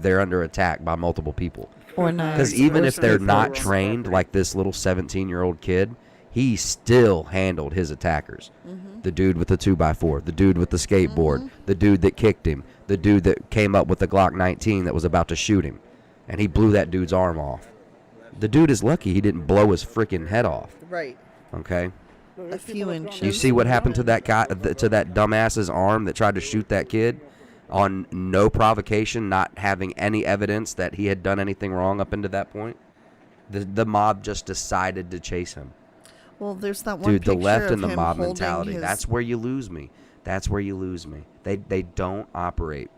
they're under attack by multiple people. Or not. Because even if they're not trained, like this little 17-year-old kid, he still handled his attackers. Mm-hmm. The dude with the 2x4, the dude with the skateboard, the dude that kicked him, the dude that came up with the Glock 19 that was about to shoot him, and he blew that dude's arm off. The dude is lucky he didn't blow his freaking head off. Right. Okay? A few inches. You see what happened to that guy, to that dumbass's arm that tried to shoot that kid on no provocation, not having any evidence that he had done anything wrong up until that point? The mob just decided to chase him. Well, there's that one Dude, the left picture and the of mob him mentality. holding That's where you lose me. That's where you lose me. They don't operate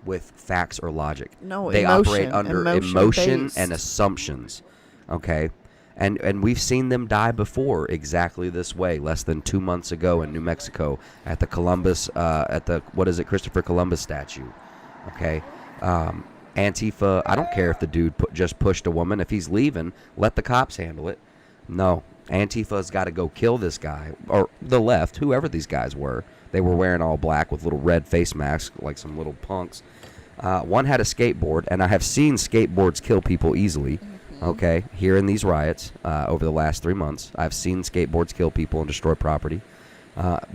with facts or logic. No, they emotion. operate under emotion and assumptions. Okay? And we've seen them die before exactly this way, less than 2 months ago in New Mexico at the Columbus, Christopher Columbus statue. Okay? Antifa, I don't care if the dude just pushed a woman. If he's leaving, let the cops handle it. No. Antifa's got to go kill this guy, or the left, whoever these guys were. They were wearing all black with little red face masks like some little punks. One had a skateboard, and I have seen skateboards kill people easily. Okay, here in these riots over the last 3 months, I've seen skateboards kill people and destroy property.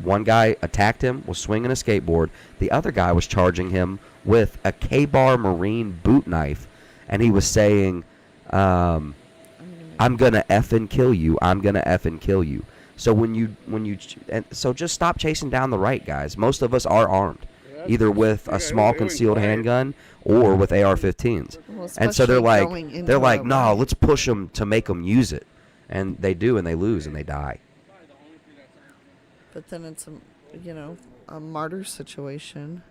One guy attacked him, was swinging a skateboard. The other guy was charging him with a K-Bar Marine boot knife, and he was saying, I'm gonna effing kill you. I'm gonna effing kill you. So so just stop chasing down the right, guys. Most of us are armed, either with a small concealed handgun or with AR-15s. Well, and so they're especially like, no, let's push them to make them use it, and they do, and they lose, and they die. But then it's a martyr situation.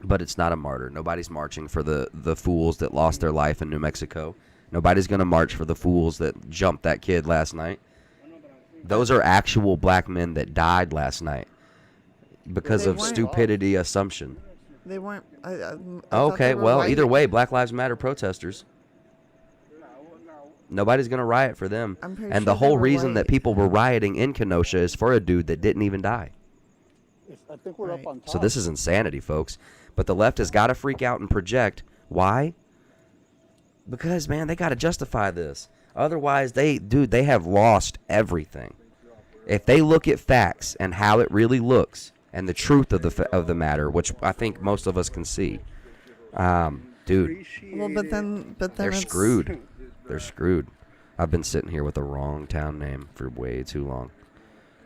But it's not a martyr. Nobody's marching for the fools that lost their life in New Mexico. Nobody's going to march for the fools that jumped that kid last night. Those are actual black men that died last night because of stupidity assumption. They weren't. Okay, well, either way, Black Lives Matter protesters. Nobody's going to riot for them. And the whole reason that people were rioting in Kenosha is for a dude that didn't even die. I think we're up on top. So this is insanity, folks. But the left has got to freak out and project. Why? Because, man, they got to justify this. Otherwise, they have lost everything. If they look at facts and how it really looks and the truth of the matter, which I think most of us can see, dude. Well, but then they're screwed. They're screwed. I've been sitting here with the wrong town name for way too long.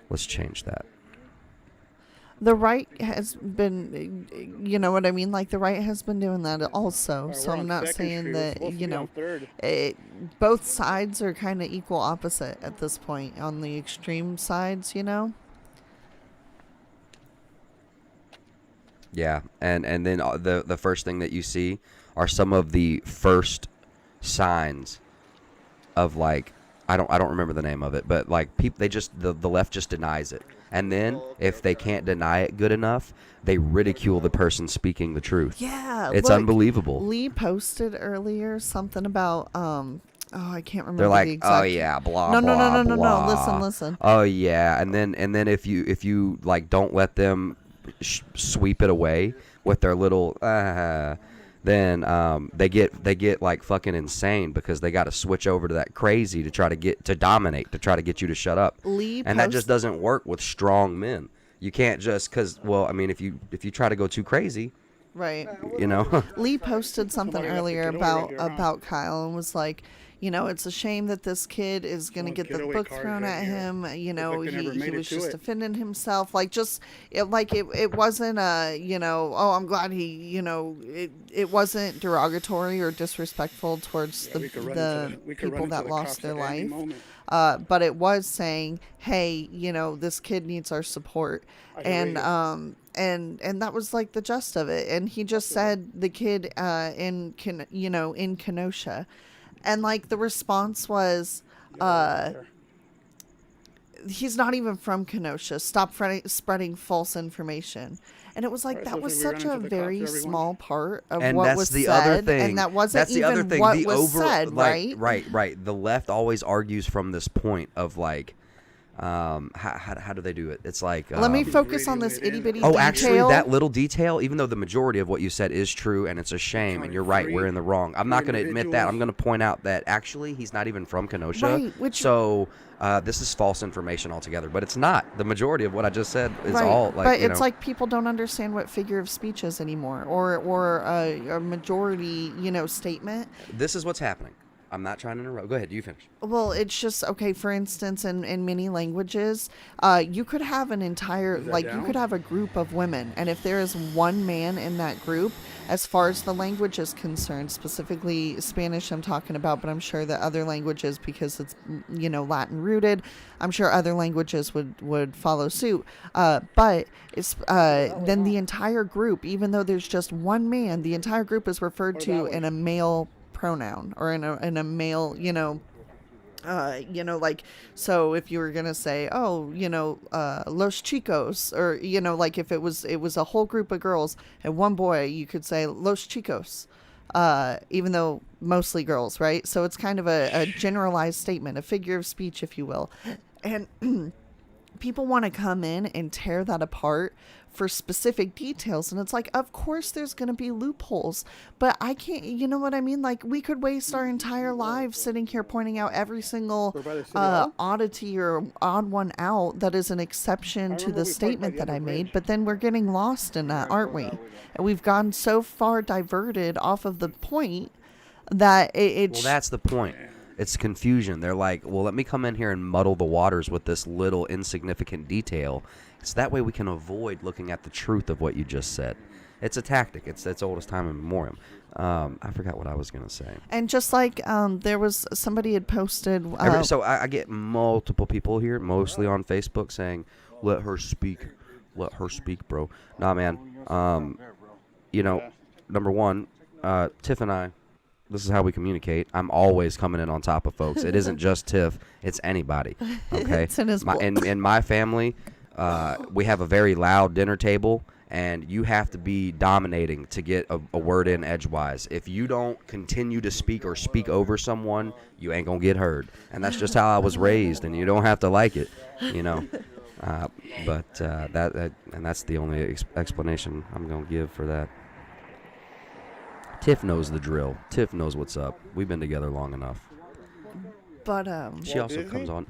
Let's change that. The right has been, you know what I mean? Like, the right has been doing that also. So I'm not saying that, both sides are kind of equal opposite at this point on the extreme sides, Yeah, and then the first thing that you see are some of the first signs of, like, I don't remember the name of it, but like people, the left just denies it. And then, if they can't deny it good enough, they ridicule the person speaking the truth. Yeah. It's unbelievable. Lee posted earlier something about, I can't remember. They're like, the exact... oh yeah, blah, blah. No. Listen. Oh yeah, and then if you like don't let them sweep it away with their little, then they get like fucking insane because they got to switch over to that crazy to try to dominate, to try to get you to shut up. And that just doesn't work with strong men. You can't just if you try to go too crazy, right? Lee posted something earlier about Kyle and was like, it's a shame that this kid is going to get the book thrown at him. He was just defending himself. Like, it wasn't I'm glad he, it wasn't derogatory or disrespectful towards the people that lost their life. But it was saying, hey, this kid needs our support. And that was like the gist of it. And he just said the kid in Kenosha. And, like, the response was, he's not even from Kenosha. Stop spreading false information. And it was like, that was such a very small part of what was said. Other thing. And that wasn't even what was said, right? Right. The left always argues from this point of, like, How do they do it? It's like Let me focus on this itty bitty Oh, detail. actually, that little detail, even though the majority of what you said is true, and it's a shame, and you're right, we're in the wrong. I'm not going to admit that. I'm going to point out that actually he's not even from Kenosha. Right, so this is false information altogether. But it's not. The majority of what I just said is all like. But it's like people don't understand what figure of speech is anymore, or a majority, statement. This is what's happening. I'm not trying to interrupt. Go ahead. You finish. Well, it's just, okay, for instance, in many languages, you could have an entire, you could have a group of women, and if there is one man in that group, as far as the language is concerned, specifically Spanish I'm talking about, but I'm sure that other languages, because it's, Latin rooted, I'm sure other languages would follow suit. But it's then the entire group, even though there's just one man, the entire group is referred to in a male pronoun or in a male, so if you were gonna say, los chicos, or if it was a whole group of girls and one boy, you could say los chicos, even though mostly girls, right? So it's kind of a generalized statement, a figure of speech, if you will, and people want to come in and tear that apart for specific details, and it's like, of course there's going to be loopholes, but I can't, you know what I mean? Like, we could waste our entire lives sitting here pointing out every single oddity or odd one out that is an exception to the statement that I made, but then we're getting lost in that, aren't we? And we've gone so far diverted off of the point that it's... Well, that's the point. It's confusion. They're like, well, let me come in here and muddle the waters with this little insignificant detail. So that way we can avoid looking at the truth of what you just said. It's a tactic. It's old as time immemorial. I forgot what I was going to say. And just like there was somebody had posted... so I get multiple people here, mostly on Facebook, saying, let her speak. Let her speak, bro. Nah, man. Number one, Tiff and I, this is how we communicate. I'm always coming in on top of folks. It isn't just Tiff. It's anybody. Okay? It's in his in my family... we have a very loud dinner table, and you have to be dominating to get a word in edgewise. If you don't continue to speak or speak over someone, you ain't gonna get heard. And that's just how I was raised, and you don't have to like it, But that's the only explanation I'm gonna give for that. Tiff knows the drill. Tiff knows what's up. We've been together long enough. But she also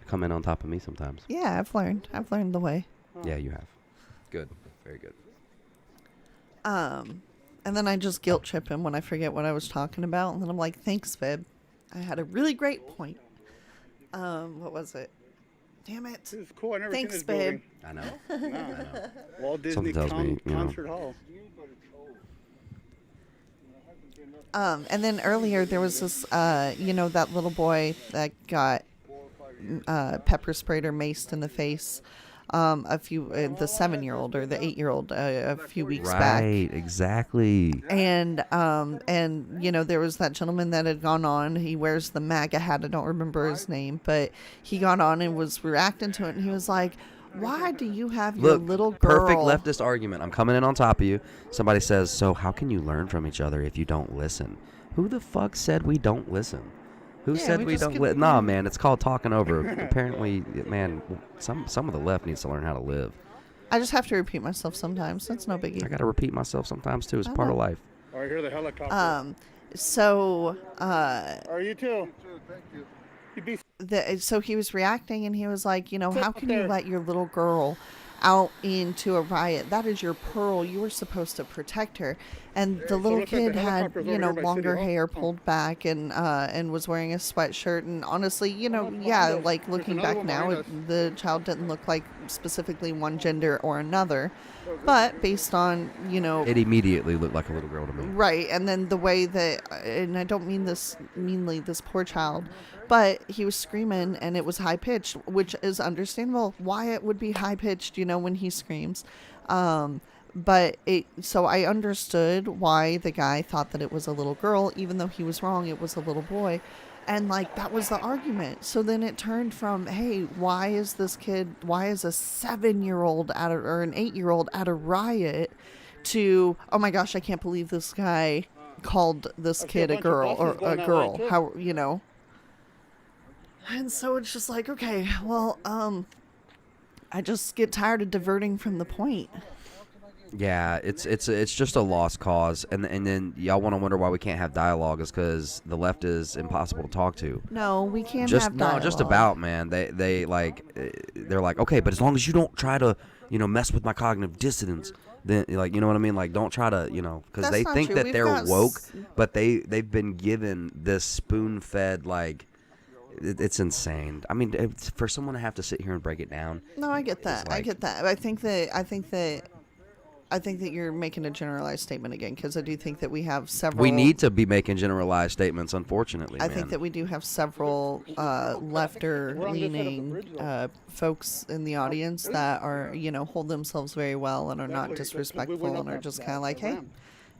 come in on top of me sometimes. Yeah, I've learned the way. Yeah, you have. Good. Very good. And then I just guilt trip him when I forget what I was talking about, and then I'm like, thanks, babe. I had a really great point. What was it? Damn it. This is cool. I never Thanks, seen this babe. building. I know. No. I know. Walt Disney Concert Hall. And then earlier there was this, that little boy that got pepper sprayed or maced in the face. The 7-year-old or the 8-year-old a few weeks back. Right, exactly. And there was that gentleman that had gone on. He wears the MAGA hat. I don't remember his name, but he got on and was reacting to it, and he was like, why do you have your little girl... Perfect leftist argument. I'm coming in on top of you. Somebody says, so how can you learn from each other if you don't listen? Who the fuck said we don't listen? Who said we don't listen? Nah, man, it's called talking over. Apparently, man, some of the left needs to learn how to live. I just have to repeat myself sometimes. That's no biggie. I got to repeat myself sometimes, too. It's part of life. All right, hear the helicopter. Are you too? Thank you. So he was reacting, and he was like, how can you let your little girl out into a riot? That is your pearl. You were supposed to protect her. And the little kid had, longer hair pulled back and was wearing a sweatshirt. And honestly, looking back now, the child didn't look like specifically one gender or another. But based on, it immediately looked like a little girl to me. Right. And then the way that, and I don't mean this meanly, this poor child, but he was screaming and it was high pitched, which is understandable why it would be high pitched, when he screams. So I understood why the guy thought that it was a little girl, even though he was wrong, it was a little boy. And that was the argument. So then it turned from, hey, why is a 7-year-old or an 8-year-old at a riot, to, oh my gosh, I can't believe this guy called this kid a girl or a girl. How, And so it's just like, okay, well, I just get tired of diverting from the point. Yeah, it's just a lost cause, and then y'all want to wonder why we can't have dialogue is because the left is impossible to talk to. No, we can't Just have dialogue. no, just about, man. They're like, okay, but as long as you don't try to, mess with my cognitive dissonance, then like, you know what I mean? Like, don't try to, because they think true. that We've they're got woke, but they've been given this spoon-fed like. It's insane. I mean, for someone to have to sit here and break it down. No, I get that. Like, I get that. I think that you're making a generalized statement again, because I do think that we have several. We need to be making generalized statements, unfortunately. I think that we do have several lefter-leaning folks in the audience that are, hold themselves very well and are not disrespectful and are just kind of like, hey,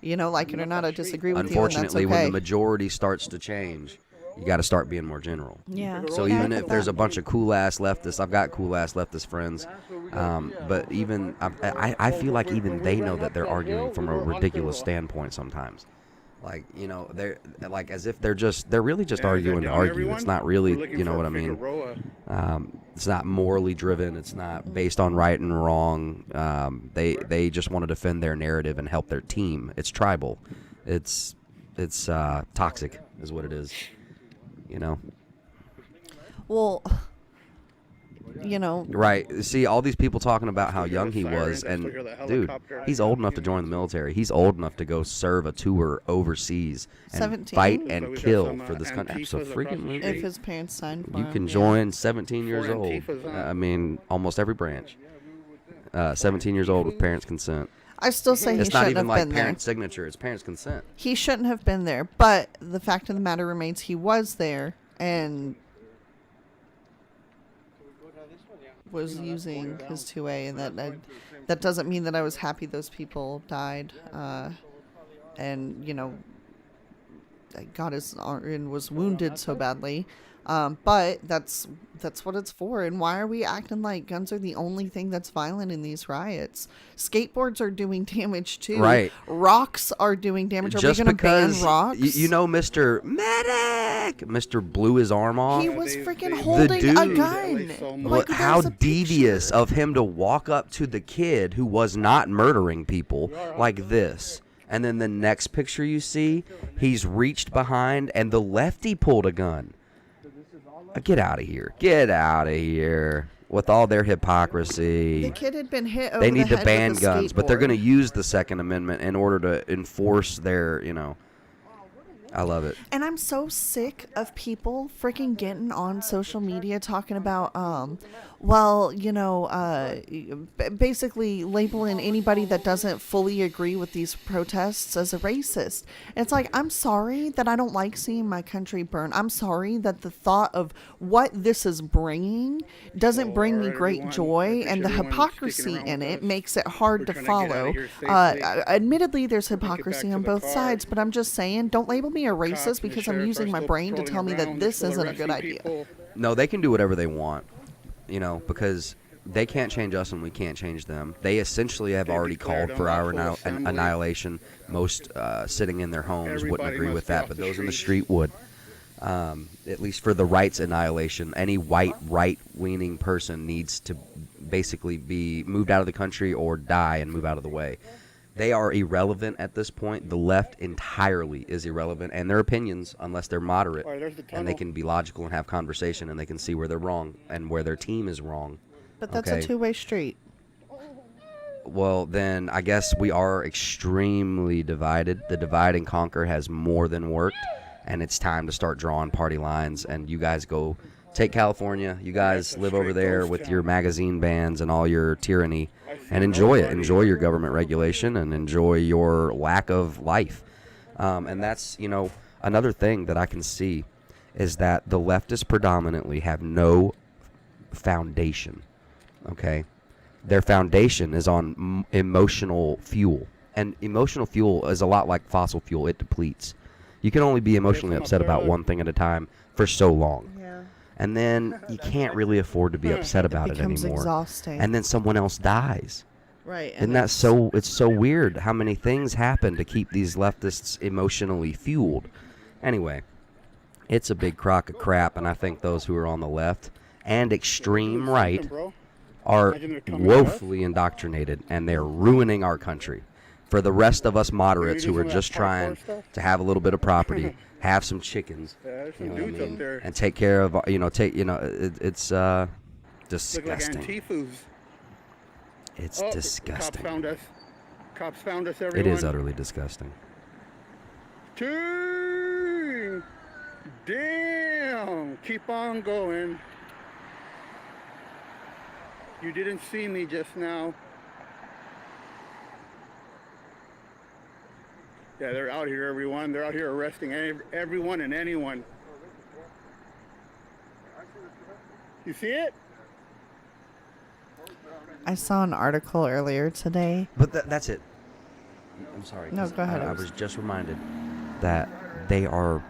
like it or not, I disagree with you, and that's unfortunately, okay. when the majority starts to change, you got to start being more general. Yeah. So even if there's a bunch of cool-ass leftists, I've got cool-ass leftist friends, but even I feel like even they know that they're arguing from a ridiculous standpoint sometimes. Like, they're like as if they're really just arguing to argue. It's not really, you know what I mean? It's not morally driven. It's not based on right and wrong. They just want to defend their narrative and help their team. It's tribal. It's toxic is what it is. Well, Right. See, all these people talking about how young he was, and dude, he's old enough to join the military. He's old enough to go serve a tour overseas and 17? fight and kill for this country. So freaking if his parents signed for you him, can join 17 years old. I mean, almost every branch. 17 years old with parents' consent. I still say it's he not shouldn't even have like been parents' there. signature; it's parents' consent. He shouldn't have been there, but the fact of the matter remains, he was there and was using his 2A, and that doesn't mean that I was happy those people died, and got his and was wounded so badly. But that's what it's for. And why are we acting like guns are the only thing that's violent in these riots? Skateboards are doing damage too. Right. Rocks are doing damage. Are Just we going to ban because rocks? Mr. Medic, Mr. blew his arm off. He was freaking holding a gun. Like, how devious of him to walk up to the kid who was not murdering people like this. And then the next picture you see, he's reached behind and the lefty pulled a gun. Get out of here. Get out of here. With all their hypocrisy. The kid had been hit over They need the to head ban with a guns, but they're skateboard. going to use the Second Amendment in order to enforce their, I love it. And I'm so sick of people freaking getting on social media talking about, basically labeling anybody that doesn't fully agree with these protests as a racist. And it's like, I'm sorry that I don't like seeing my country burn. I'm sorry that the thought of what this is bringing doesn't bring me great joy, and the hypocrisy in it makes it hard to follow. Admittedly, there's hypocrisy on both sides, but I'm just saying, don't label me a racist because I'm using my brain to tell me that this isn't a good idea. No, they can do whatever they want, because they can't change us and we can't change them. They essentially have already called for our annihilation. Most sitting in their homes wouldn't agree with that, but those in the street would. At least for the right's annihilation, any white right-leaning person needs to basically be moved out of the country or die and move out of the way. They are irrelevant at this point. The left entirely is irrelevant, and their opinions, unless they're moderate, and they can be logical and have conversation, and they can see where they're wrong and where their team is wrong. But that's a two-way street. Well, then I guess we are extremely divided. The divide and conquer has more than worked, and it's time to start drawing party lines. And you guys go take California. You guys live over there with your magazine bans and all your tyranny, and enjoy it. Enjoy your government regulation and enjoy your lack of life. And that's, another thing that I can see is that the leftists predominantly have no foundation. Okay? Their foundation is on emotional fuel. And emotional fuel is a lot like fossil fuel. It depletes. You can only be emotionally upset about one thing at a time for so long. And then you can't really afford to be upset about it becomes anymore. Exhausting. And then someone else dies. Right. And that's so, it's so weird how many things happen to keep these leftists emotionally fueled. Anyway, it's a big crock of crap, and I think those who are on the left and extreme right are Imagine they're coming at us. woefully indoctrinated, and they're ruining our country. For the rest of us moderates who are just trying to have a little bit of property, have some chickens, Yeah, there's you some know what I dudes up mean, there. and take care of, it's Look like disgusting. Antifus. It's Oh, disgusting. Cops found us. Cops found us, everyone. It is utterly disgusting. Dang! Damn! Keep on going. You didn't see me just now. Yeah, they're out here, everyone. They're out here arresting everyone and anyone. You see it? I saw an article earlier today. But that's it. I'm sorry. No, 'cause go ahead. I was just reminded that they are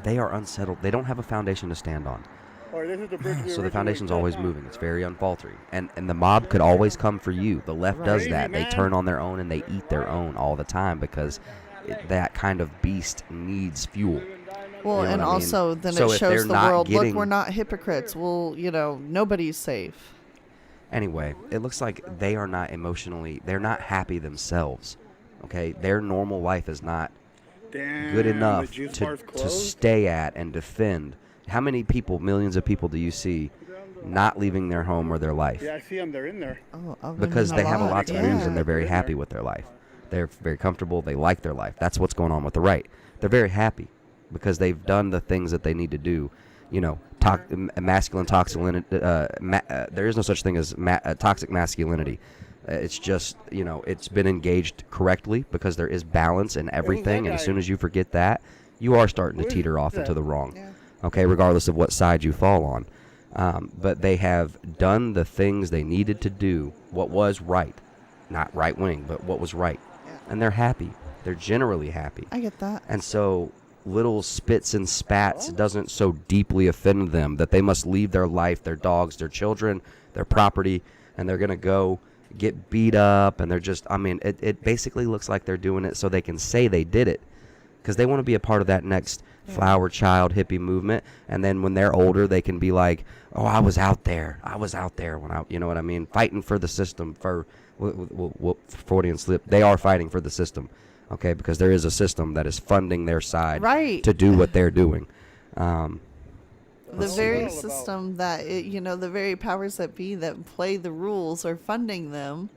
unsettled. They don't have a foundation to stand on. Or this is the bridge we So the originally foundation's built always on. moving. It's very unfaltering. And the mob could always come for you. The left does Crazy, that. They man. turn on their own and they eat their own all the time because that kind of beast needs fuel. Well, You know and what I mean? also then So it if they're shows the not world, getting- look, we're not hypocrites. Well, nobody's safe. Anyway, it looks like they are not emotionally, they're not happy themselves. Okay? Their normal life is not Damn, good the enough juice to bar's closed? stay at and defend. How many people, millions of people, do you see not leaving their home or their life? Yeah, I see them. They're in there. Because they have a lot to lose yeah. and they're very happy with their life. They're very comfortable. They like their life. That's what's going on with the right. They're very happy because they've done the things that they need to do. Masculine toxicity. There is no such thing as toxic masculinity. It's just, it's been engaged correctly because there is balance in everything. And as soon as you forget that, you are starting to teeter off into the wrong. Okay, regardless of what side you fall on. But they have done the things they needed to do, what was right. Not right wing, but what was right. And they're happy. They're generally happy. I get that. And so little spits and spats doesn't so deeply offend them that they must leave their life, their dogs, their children, their property, and they're going to go get beat up. And they're just, it basically looks like they're doing it so they can say they did it because they want to be a part of that next flower child hippie movement. And then when they're older, they can be like, oh, I was out there when I, you know what I mean? Fighting for the system for Freudian slip. They are fighting for the system. Okay, because there is a system that is funding their side to do what they're doing. The very system that, the very powers that be that play the rules are funding them.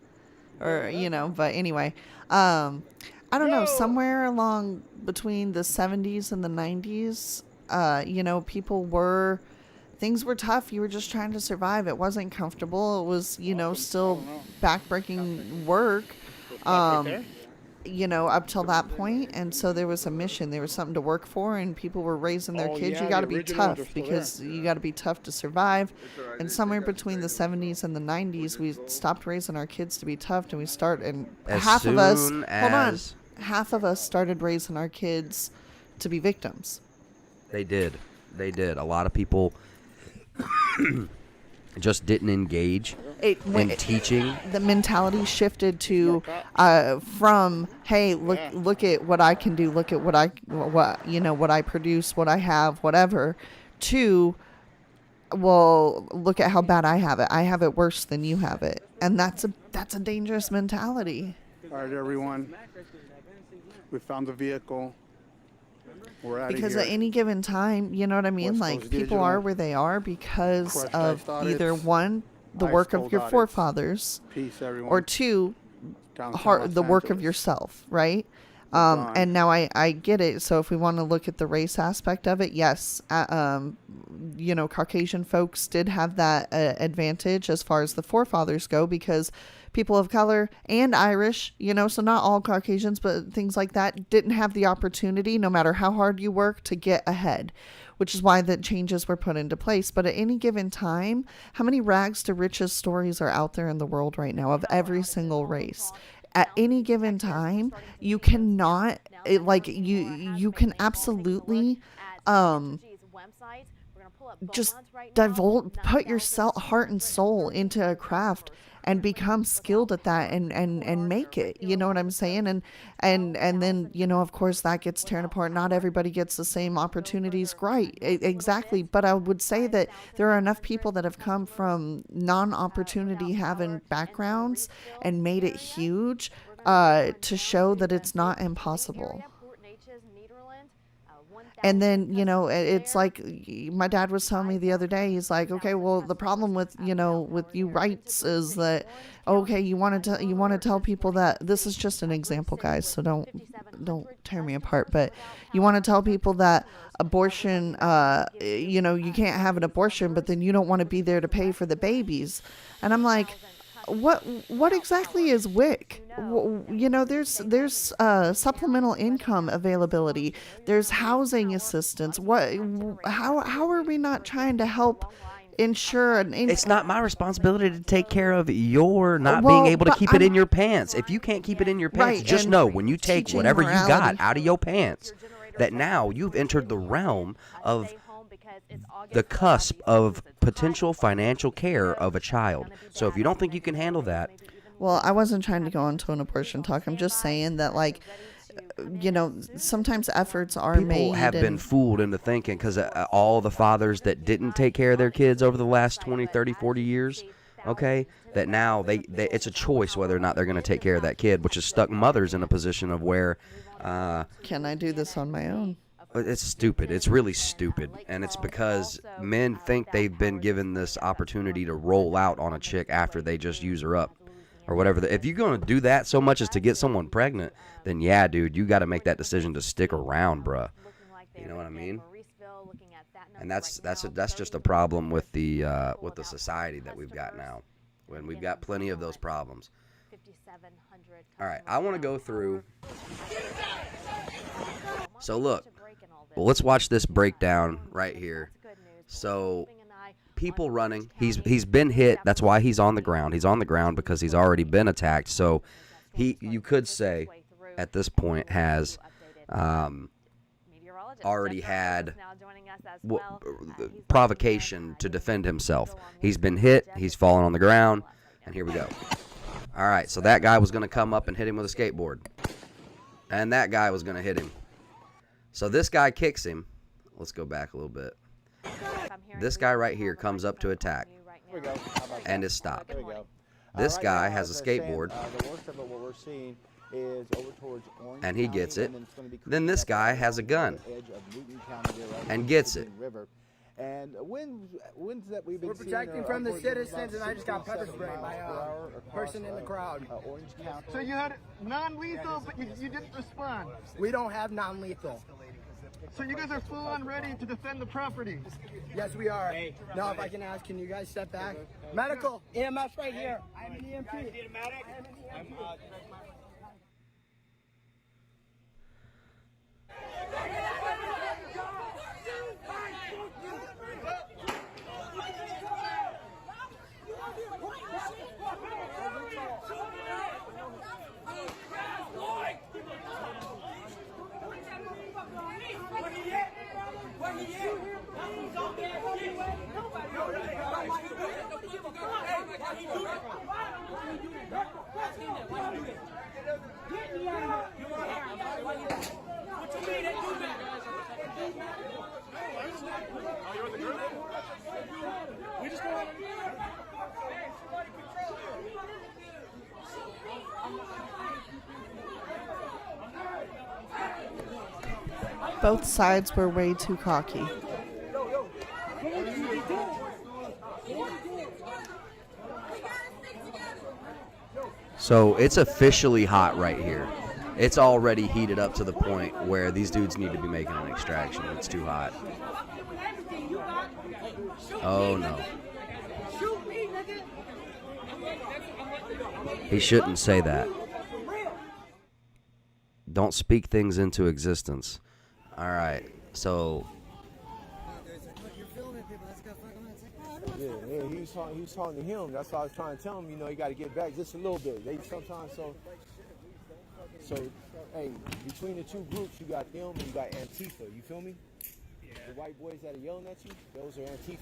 But anyway, I don't know, somewhere along between the 70s and the 90s, things were tough. You were just trying to survive. It wasn't comfortable. It was, still backbreaking work. Up till that point. And so there was a mission. There was something to work for, and people were raising their kids. yeah, You got to the be original tough ones are still because you got to be tough to survive. And somewhere between the 70s and the 90s, we stopped raising our kids to be tough, and we half of us started raising our kids to be victims. They did. A lot of people just didn't engage in teaching. The mentality shifted to from, hey, look at what I can do, look at what I produce, what I have, whatever, to, well, look at how bad I have it worse than you have it. And that's a dangerous mentality. All right, everyone. We found the vehicle. We're out Because of at here. any given time, you know what I mean? West Like, Coast people Digital. are where they are because Crushed of Ice either Audits. one, the Ice work of Cold your Audits. forefathers, Peace, everyone. or two, Downtown Los the work of Angeles. yourself, right? And now I get it. So if we want to look at the race aspect of it, yes, Caucasian folks did have that advantage as far as the forefathers go, because people of color and Irish, so not all Caucasians, but things like that, didn't have the opportunity, no matter how hard you work, to get ahead, which is why the changes were put into place. But at any given time, how many rags to riches stories are out there in the world right now of every single race? At any given time, you cannot, you can absolutely, just put your heart and soul into a craft and become skilled at that and make it, you know what I'm saying? And then, you know, of course that gets torn apart. Not everybody gets the same opportunities. Right. Exactly. But I would say that there are enough people that have come from non-opportunity having backgrounds and made it huge, to show that it's not impossible. And then, you know, it's like my dad was telling me the other day, he's like, okay, well, the problem with, you know, with you rights is that, okay, you want to tell people that, this is just an example, guys, so don't tear me apart, but you want to tell people that abortion, you know, you can't have an abortion, but then you don't want to be there to pay for the babies. And I'm like, what exactly is WIC? You know, there's supplemental income availability. There's housing assistance. How are we not trying to help ensure it's not my responsibility to take care of your not being able to keep it in your pants. If you can't keep it in your pants, just know when you take whatever you got out of your pants, that now you've entered the realm of the cusp of potential financial care of a child. So if you don't think you can handle that. Well, I wasn't trying to go into an abortion talk. I'm just saying that, like, you know, sometimes efforts are made. People have been fooled into thinking, because all the fathers that didn't take care of their kids over the last 20, 30, 40 years, okay, that now they it's a choice whether or not they're going to take care of that kid, which has stuck mothers in a position of where... can I do this on my own? It's stupid. It's really stupid. And it's because men think they've been given this opportunity to roll out on a chick after they just use her up or whatever. If you're going to do that so much as to get someone pregnant, then yeah, dude, you got to make that decision to stick around, bruh. You know what I mean? And that's just a problem with the society that we've got now. When we've got plenty of those problems. All right, I want to go through. So look, well, let's watch this breakdown right here. So people running, he's been hit. That's why he's on the ground. He's on the ground because he's already been attacked. So you could say at this point has already had provocation to defend himself. He's been hit. He's fallen on the ground. And here we go. All right, so that guy was going to come up and hit him with a skateboard. And that guy was going to hit him. So this guy kicks him. Let's go back a little bit. This guy right here comes up to attack and is stopped. This guy has a skateboard and he gets it. Then this guy has a gun and gets it. And when's that we've been We're protecting from the citizens, and I just got pepper sprayed by a person in the crowd. Orange County. So you had non-lethal, but you didn't respond. We don't have non-lethal. So you guys are full on ready to defend the property? Yes, we are. Now, if I can ask, can you guys step back? Medical, EMS right here. I'm an EMT. I am an EMT. Both sides were way too cocky. So it's officially hot right here. It's already heated up to the point where these dudes need to be making an extraction. It's too hot. Oh no. He shouldn't say that. Don't speak things into existence. All right, so. Yeah, he was talking to him. That's why I was trying to tell him, you know, you got to get back just a little bit. They sometimes so, hey, between the two groups, you got them and you got Antifa. You feel me? the white boys that are yelling at you, those are Antifa.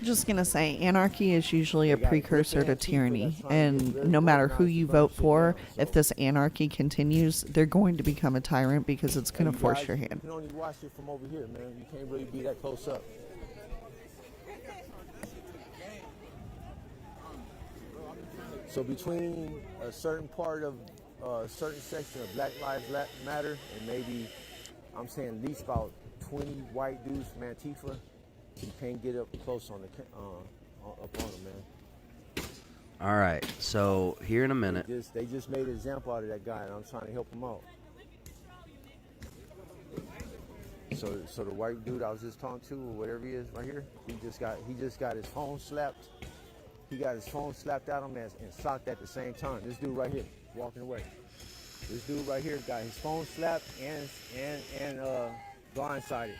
Just gonna say, anarchy is usually a precursor to tyranny, and no matter who you vote for, if this anarchy continues, they're going to become a tyrant because it's gonna force your hand. You can only watch it from over here, man. You can't really be that close up. So between a certain part of a certain section of Black Lives Matter and maybe, I'm saying at least about 20 white dudes from Antifa, you can't get up close on the up on them, man. All right, so here in a minute. They just made an example out of that guy, and I'm trying to help him out. So the white dude I was just talking to, or whatever he is right here, he just got his phone slapped. He got his phone slapped out of him and socked at the same time. This dude right here, walking away. This dude right here got his phone slapped and blindsided.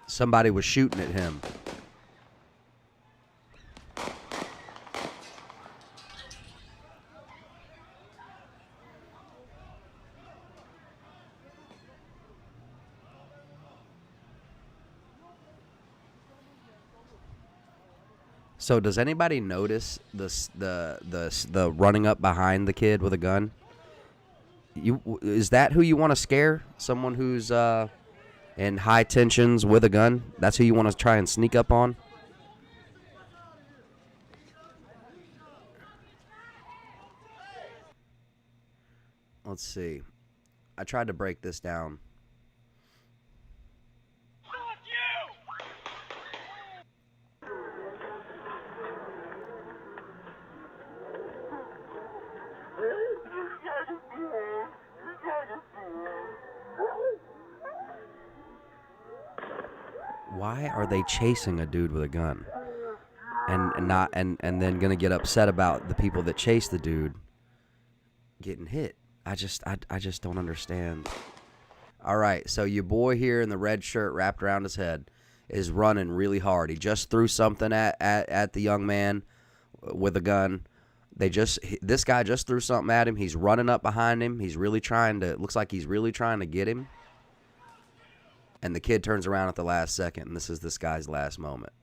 Somebody was shooting at him. So does anybody notice the running up behind the kid with a gun? Is that who you want to scare? Someone who's in high tensions with a gun? That's who you want to try and sneak up on? Let's see. I tried to break this down. Why are they chasing a dude with a gun and then gonna get upset about the people that chase the dude getting hit? I just don't understand. All right, so your boy here in the red shirt wrapped around his head is running really hard. He just threw something at the young man with a gun. This guy just threw something at him. He's running up behind him. Looks like he's really trying to get him. And the kid turns around at the last second, and this is this guy's last moment.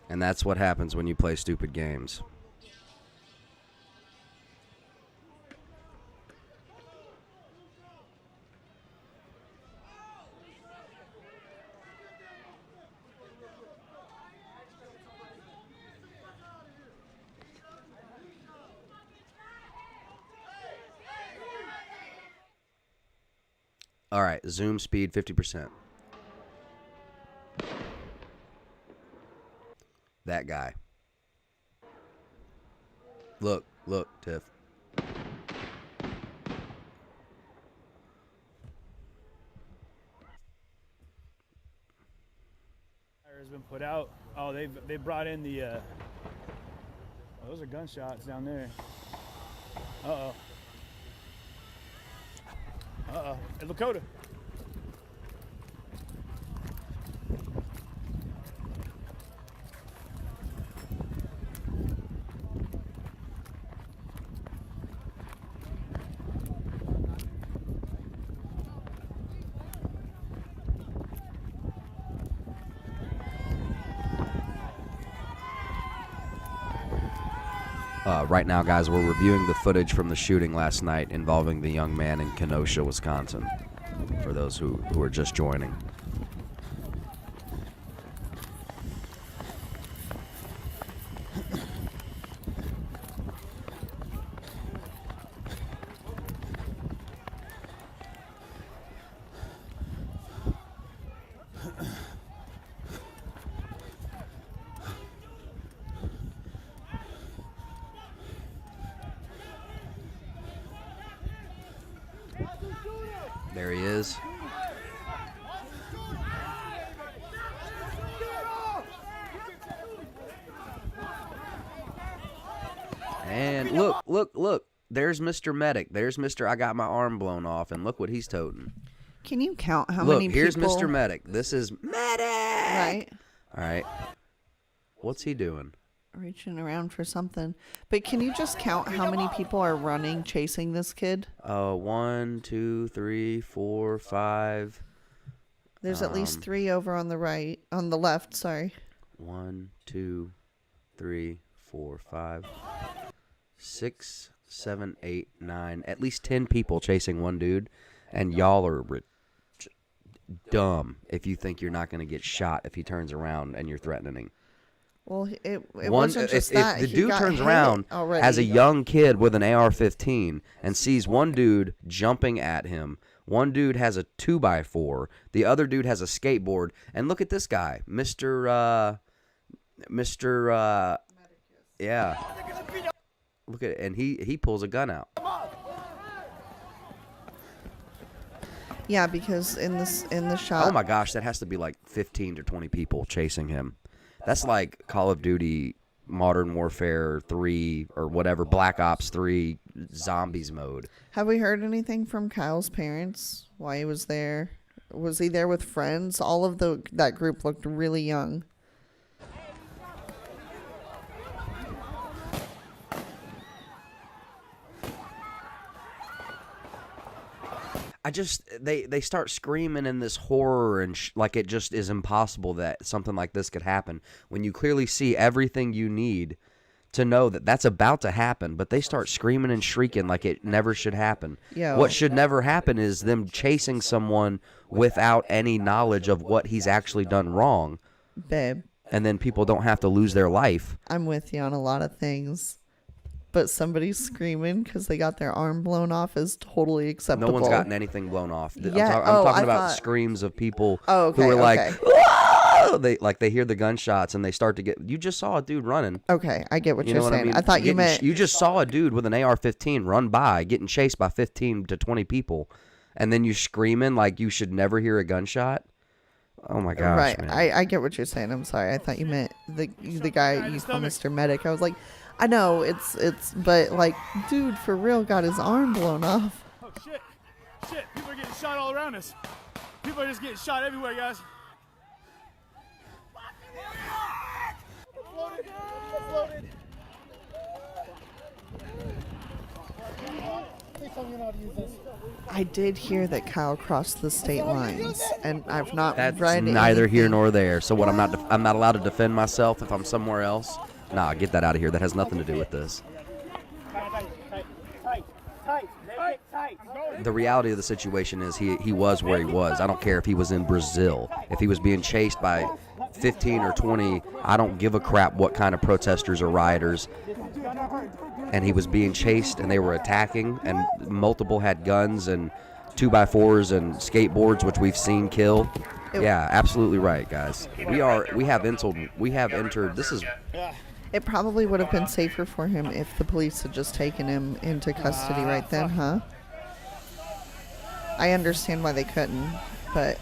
And that's what happens when you play stupid games. All right, zoom speed 50%. That guy. Look, Tiff. Has been put out. Oh, they brought in the. Oh, those are gunshots down there. Uh-oh. Hey, Lakota. Right now, guys, we're reviewing the footage from the shooting last night involving the young man in Kenosha, Wisconsin. for those who are just joining. There he is. And look. There's Mr. Medic. There's Mr. I got my arm blown off, and look what he's toting. Can you count how look, many people? Here's Mr. Medic. This is Medic. Right. All right. What's he doing? Reaching around for something. But can you just count how many people are running, chasing this kid? 1, 2, 3, 4, 5. There's at least 3 over on the left, sorry. 1, 2, 3, 4, 5, 6, 7, 8, 9. At least 10 people chasing one dude, and y'all are dumb if you think you're not going to get shot if he turns around and you're threatening. Well, it wasn't just that. If the dude turns around as a young kid with an AR-15 and sees one dude jumping at him, one dude has a 2x4, the other dude has a skateboard, and look at this guy, Mr. Yeah. Look at it, and he pulls a gun out. Yeah, because in the shot. Oh my gosh, that has to be like 15 to 20 people chasing him. That's like Call of Duty Modern Warfare 3 or whatever, Black Ops 3 zombies mode. Have we heard anything from Kyle's parents? Why he was there? Was he there with friends? All of that group looked really young. They start screaming in this horror and like it just is impossible that something like this could happen when you clearly see everything you need to know that that's about to happen, but they start screaming and shrieking like it never should happen. Yo. What should never happen is them chasing someone without any knowledge of what he's actually done wrong. Babe. And then people don't have to lose their life. I'm with you on a lot of things. But somebody screaming because they got their arm blown off is totally acceptable. No one's gotten anything blown off. Yeah. I'm talking about screams of people who are like, okay. they hear the gunshots and they start to get. You just saw a dude running. Okay, I get what you're saying. I mean? thought you meant you just saw a dude with an AR-15 run by, getting chased by 15 to 20 people, and then you screaming like you should never hear a gunshot. Oh my gosh, right. man. I get what you're saying. I'm sorry. I thought you meant the guy you call Mr. Medic. I was like, I know it's but like, dude, for real, got his arm blown off. Oh shit! People are getting shot all around us. People are just getting shot everywhere, guys. Loaded. I did hear that Kyle crossed the state lines, and I've not That's read neither anything. here nor there. So what? I'm not allowed to defend myself if I'm somewhere else. Nah, get that out of here. That has nothing to do with this. The reality of the situation is he was where he was. I don't care if he was in Brazil. If he was being chased by 15 or 20, I don't give a crap what kind of protesters or rioters. And he was being chased and they were attacking, and multiple had guns and 2x4s and skateboards, which we've seen kill. Yeah, absolutely right, guys. We have entered. This is. It probably would have been safer for him if the police had just taken him into custody right then, huh? I understand why they couldn't, but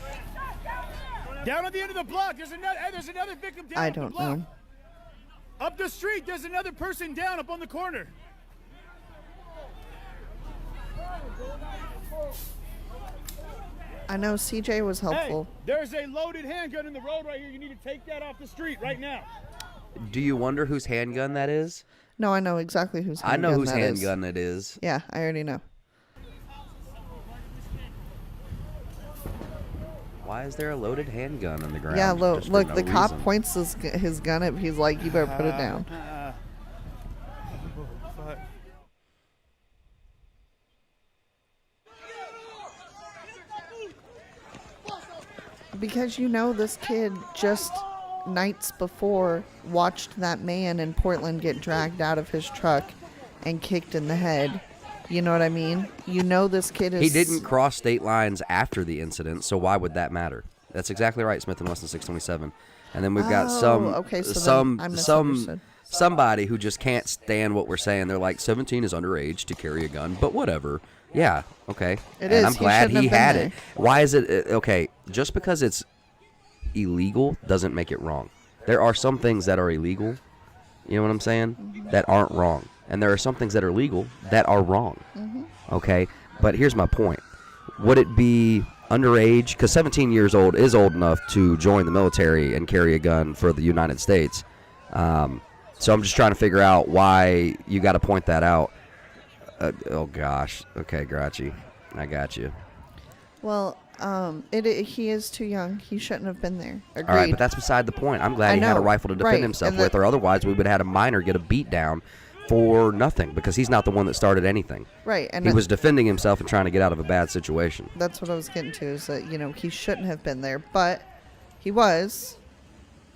Down at the end of the block, there's another victim down. I don't know. Up the street, there's another person down up on the corner. I know CJ was helpful. Hey, there's a loaded handgun in the road right here. You need to take that off the street right now. Do you wonder whose handgun that is? No, I know exactly whose handgun I know whose that is. handgun it is. Yeah, I already know. Why is there a loaded handgun on the ground? Yeah, just for look, no the cop reason? points his gun at. He's like, you better put it down. Because this kid just nights before watched that man in Portland get dragged out of his truck and kicked in the head. You know what I mean? This kid is... He didn't cross state lines after the incident, so why would that matter? That's exactly right, Smith and Wesson 627. And then we've got somebody who just can't stand what we're saying. They're like, 17 is underage to carry a gun, but whatever. Yeah, okay. It is. I'm glad he had there. it. Why is it... Okay, just because it's illegal doesn't make it wrong. There are some things that are illegal, you know what I'm saying, that aren't wrong. And there are some things that are legal that are wrong. Okay? But here's my point. Would it be underage? Because 17 years old is old enough to join the military and carry a gun for the United States. So I'm just trying to figure out why you got to point that out. Oh, gosh. Okay, Grachi. I got you. Well, he is too young. He shouldn't have been there. Agreed. All right, but that's beside the point. I'm glad he had a rifle to defend himself with, or otherwise we would have had a minor get a beat down for nothing, because he's not the one that started anything. Right. And he was defending himself and trying to get out of a bad situation. That's what I was getting to, is that, he shouldn't have been there, but he was.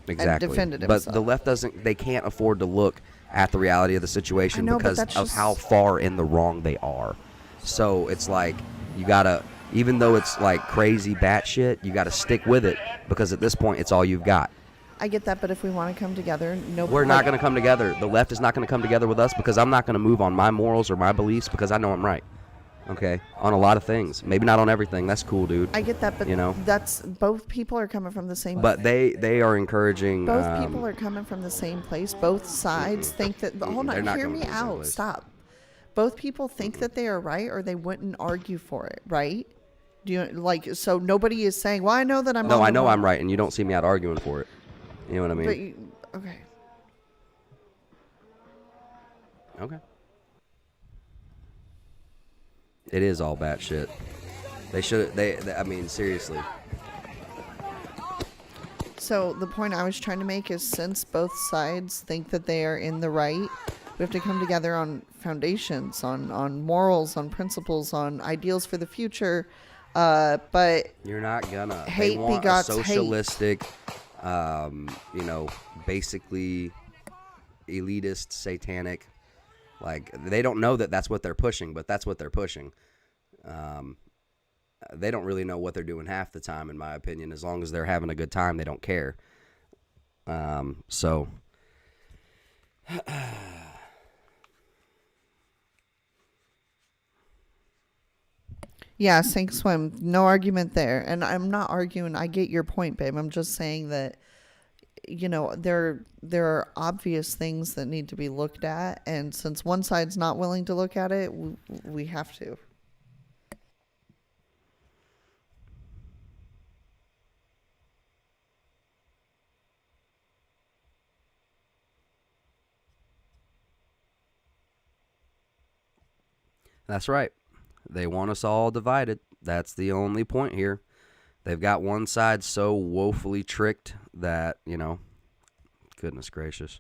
Exactly. And defended himself. But the left they can't afford to look at the reality of the situation because of how far in the wrong they are. So it's like, you gotta, even though it's like crazy batshit, you gotta stick with it, because at this point it's all you've got. I get that, but if we want to come together, we're not going to come together. The left is not going to come together with us, because I'm not going to move on my morals or my beliefs, because I know I'm right. Okay, on a lot of things, maybe not on everything. That's cool, dude. I get that, but that's both people are coming from the same. But they are encouraging. Both people are coming from the same place. Both sides think that. Hold on, hear me out. Stop. Both people think that they are right, or they wouldn't argue for it, right? Do you so? Nobody is saying, "Well, I know that I'm." No, I know I'm right, and you don't see me out arguing for it. You know what I mean? But okay. Okay. It is all batshit. They should. I mean, seriously. So the point I was trying to make is, since both sides think that they are in the right, we have to come together on foundations, on morals, on principles, on ideals for the future. But you're not gonna. Hate they want begots a socialistic. Basically elitist, satanic, like, they don't know that that's what they're pushing, but that's what they're pushing. They don't really know what they're doing half the time, in my opinion. As long as they're having a good time, they don't care. So yeah, sink swim, no argument there. And I'm not arguing. I get your point, babe. I'm just saying that, there are obvious things that need to be looked at, and since one side's not willing to look at it, we have to. That's right. They want us all divided. That's the only point here. They've got one side so woefully tricked that, goodness gracious.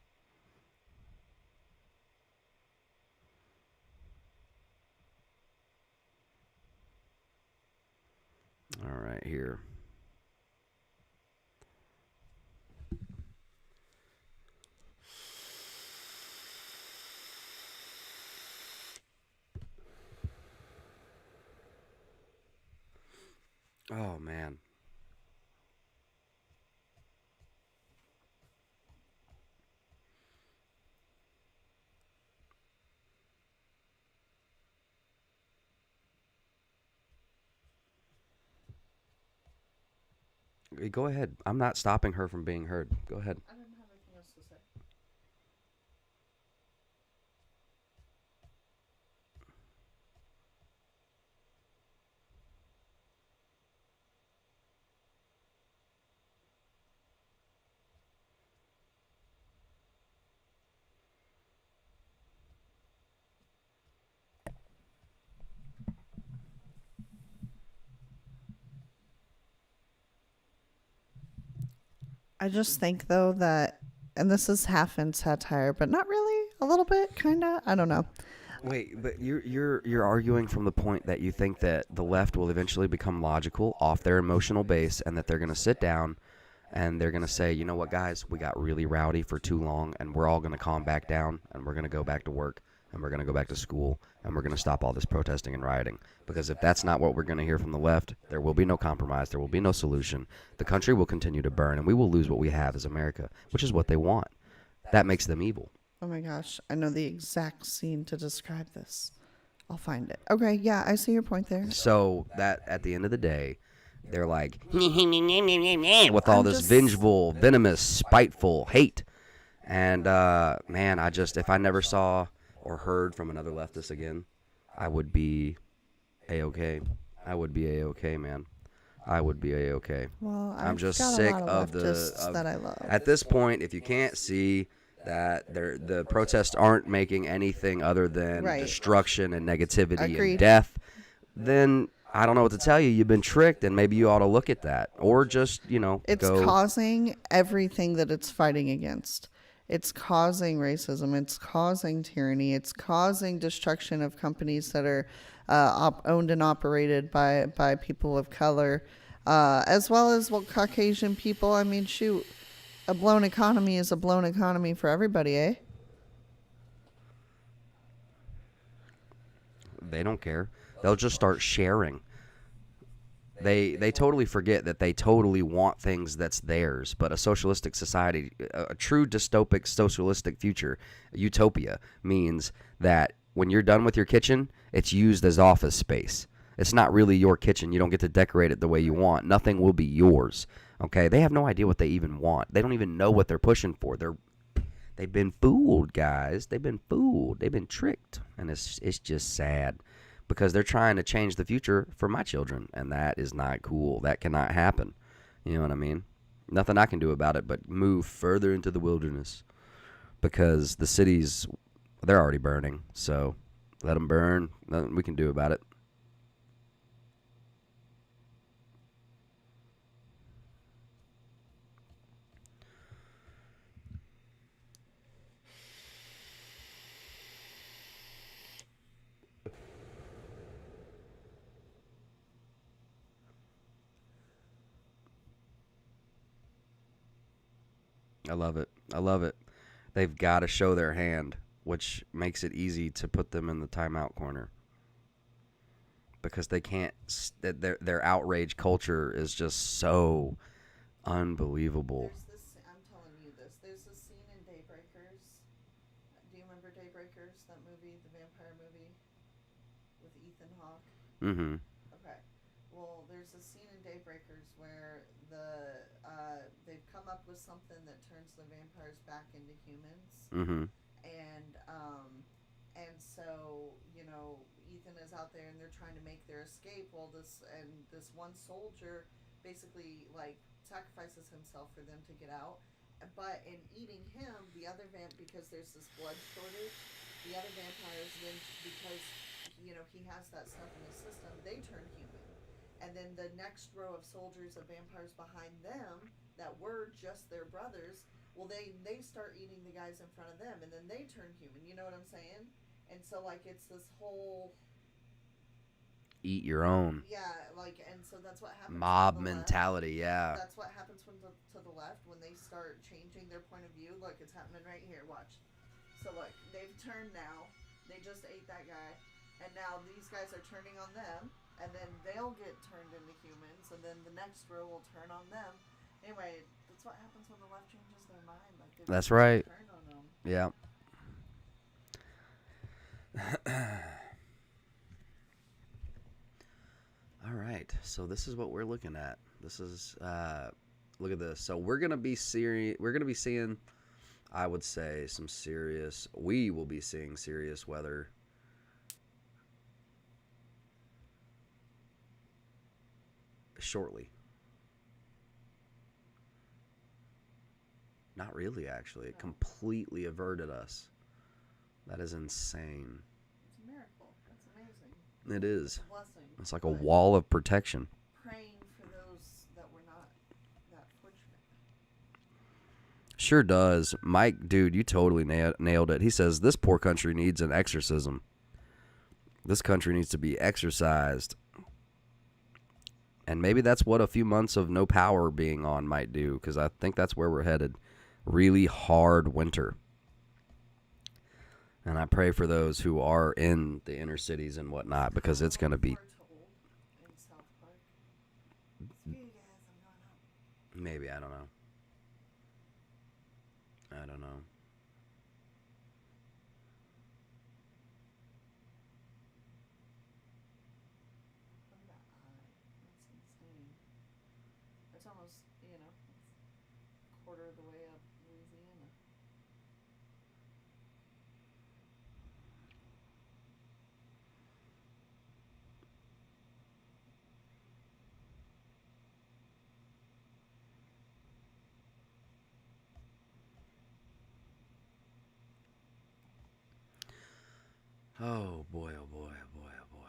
All right, here. Oh, man. Go ahead. I'm not stopping her from being heard. Go ahead. I didn't have anything else to say. I just think, though, that, and this is half in satire, but not really, a little bit, kind of, I don't know. Wait, but you're arguing from the point that you think that the left will eventually become logical off their emotional base, and that they're going to sit down and they're going to say, you know what, guys, we got really rowdy for too long, and we're all going to calm back down, and we're going to go back to work, and we're going to go back to school, and we're going to stop all this protesting and rioting. Because if that's not what we're going to hear from the left, there will be no compromise, there will be no solution. The country will continue to burn, and we will lose what we have as America, which is what they want. That makes them evil. Oh my gosh, I know the exact scene to describe this. I'll find it. Okay, yeah, I see your point there. So that at the end of the day, they're like with all this vengeful, venomous, spiteful hate. And man, if I never saw or heard from another leftist again, I would be A-okay. I would be A-okay, man. I would be A-okay. Well, I'm just got sick a lot of that I love. At this point, if you can't see that the protests aren't making anything other than destruction and negativity and death, then I don't know what to tell you. You've been tricked, and maybe you ought to look at that. Or just, It's causing everything that it's fighting against. It's causing racism. It's causing tyranny. It's causing destruction of companies that are owned and operated by people of color, as well as Caucasian people. I mean, shoot, a blown economy is a blown economy for everybody, eh? They don't care. They'll just start sharing. They totally forget that they totally want things that's theirs. But a socialistic society, a true dystopic socialistic future, a utopia, means that when you're done with your kitchen, it's used as office space. It's not really your kitchen. You don't get to decorate it the way you want. Nothing will be yours. Okay? They have no idea what they even want. They don't even know what they're pushing for. They've been fooled, guys. They've been fooled. They've been tricked. And it's just sad. Because they're trying to change the future for my children, and that is not cool. That cannot happen. You know what I mean? Nothing I can do about it but move further into the wilderness, because the cities, they're already burning. So let them burn. Nothing we can do about it. I love it. I love it. They've got to show their hand, which makes it easy to put them in the timeout corner. Because they can't, their outrage culture is just so unbelievable. I'm telling you this. There's a scene in Daybreakers. Do you remember Daybreakers, that movie, the vampire movie with Ethan Hawke? Mm-hmm. Okay. Well, there's a scene in Daybreakers where they've come up with something that turns the vampires back into humans. Mm-hmm. And so, Ethan is out there and they're trying to make their escape. Well, this one soldier basically sacrifices himself for them to get out. But in eating him, the other because there's this blood shortage, the other vampires then, because he has that stuff in his system, they turn human. And then the next row of soldiers of vampires behind them that were just their brothers, well, they start eating the guys in front of them, and then they turn human. You know what I'm saying? And so it's this whole eat your own. Yeah, and so that's what happens. Mob mentality, yeah. That's what happens to the left when they start changing their point of view. Look, it's happening right here. Watch. So look, they've turned now. They just ate that guy, and now these guys are turning on them. And then they'll get turned into humans, and then the next row will turn on them. Anyway, that's what happens when the left changes their mind. That's right. Turn on them. Yeah. All right. So this is what we're looking at. This is look at this. So we're gonna be seeing, I would say, we will be seeing serious weather shortly. Not really, actually. It completely averted us. That is insane. It's a miracle. That's amazing. It is. It's a blessing. It's like a wall of protection. Praying for those that were not that fortunate. Sure does. Mike, dude, you totally nailed it. He says, this poor country needs an exorcism. This country needs to be exercised. And maybe that's what a few months of no power being on might do, because I think that's where we're headed. Really hard winter. And I pray for those who are in the inner cities and whatnot, because it's going to be... Maybe, I don't know. I don't know. It's almost, quarter of the way up Louisiana. Oh, boy, oh, boy, oh, boy, oh, boy.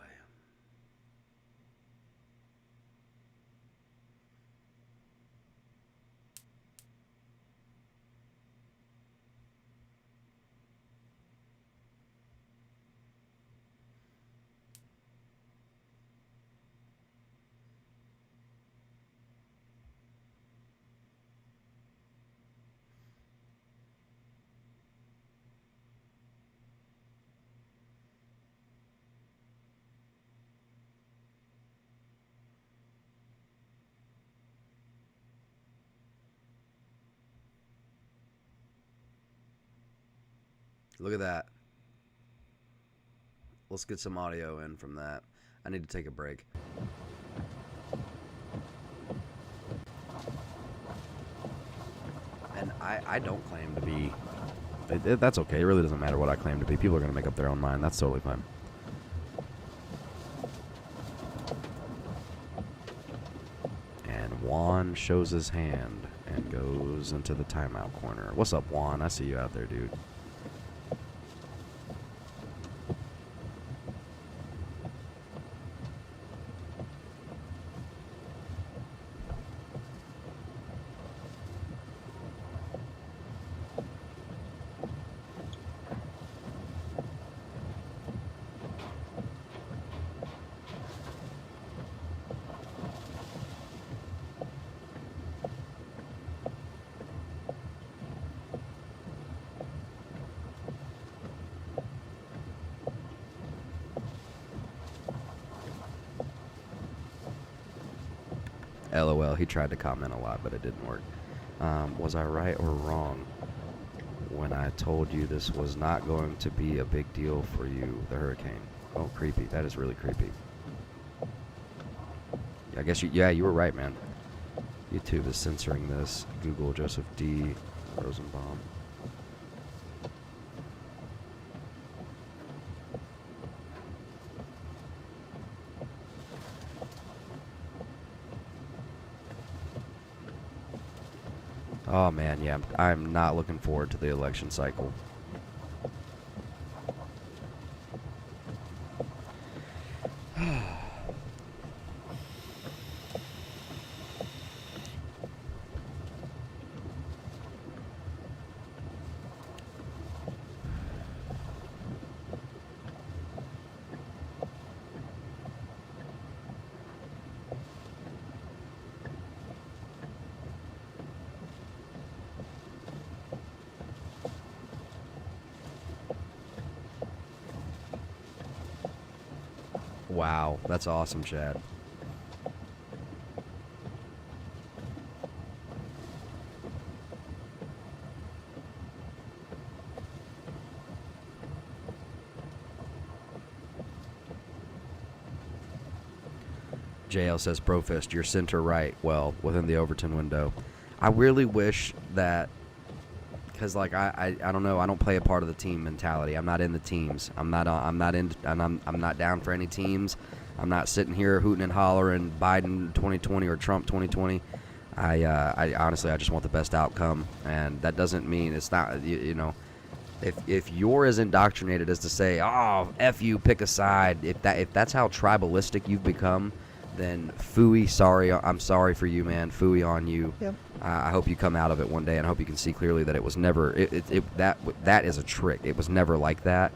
Look at that. Let's get some audio in from that. I need to take a break. And I don't claim to be... That's okay. It really doesn't matter what I claim to be. People are going to make up their own mind. That's totally fine. And Juan shows his hand and goes into the timeout corner. What's up, Juan? I see you out there, dude. LOL, he tried to comment a lot, but it didn't work. Was I right or wrong when I told you this was not going to be a big deal for you, the hurricane? Oh, creepy. That is really creepy. I guess you were right, man. YouTube is censoring this. Google Joseph D. Rosenbaum. Oh man, yeah, I'm not looking forward to the election cycle. Wow, that's awesome, Chad. JL says, Brofist, you're center right. Well, within the Overton window. I really wish that, because like I don't know, I don't play a part of the team mentality. I'm not in the teams. I'm not down for any teams. I'm not sitting here hooting and hollering Biden 2020 or Trump 2020. I honestly, I just want the best outcome, and that doesn't mean it's not, you know, if you're as indoctrinated as to say, oh, F you, pick a side, if that's how tribalistic you've become, then phooey, sorry, I'm sorry for you, man. Phooey on you. Yep. I hope you come out of it one day, and I hope you can see clearly that it was never, that is a trick. It was never like that.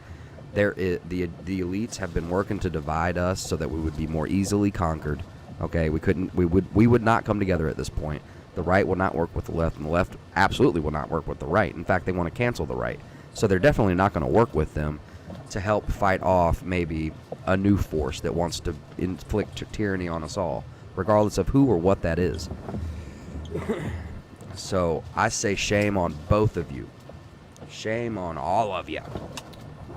the elites have been working to divide us so that we would be more easily conquered. Okay, we would not come together at this point. The right will not work with the left, and the left absolutely will not work with the right. In fact, they want to cancel the right. So they're definitely not going to work with them to help fight off maybe a new force that wants to inflict tyranny on us all, regardless of who or what that is. So I say shame on both of you. Shame on all of you.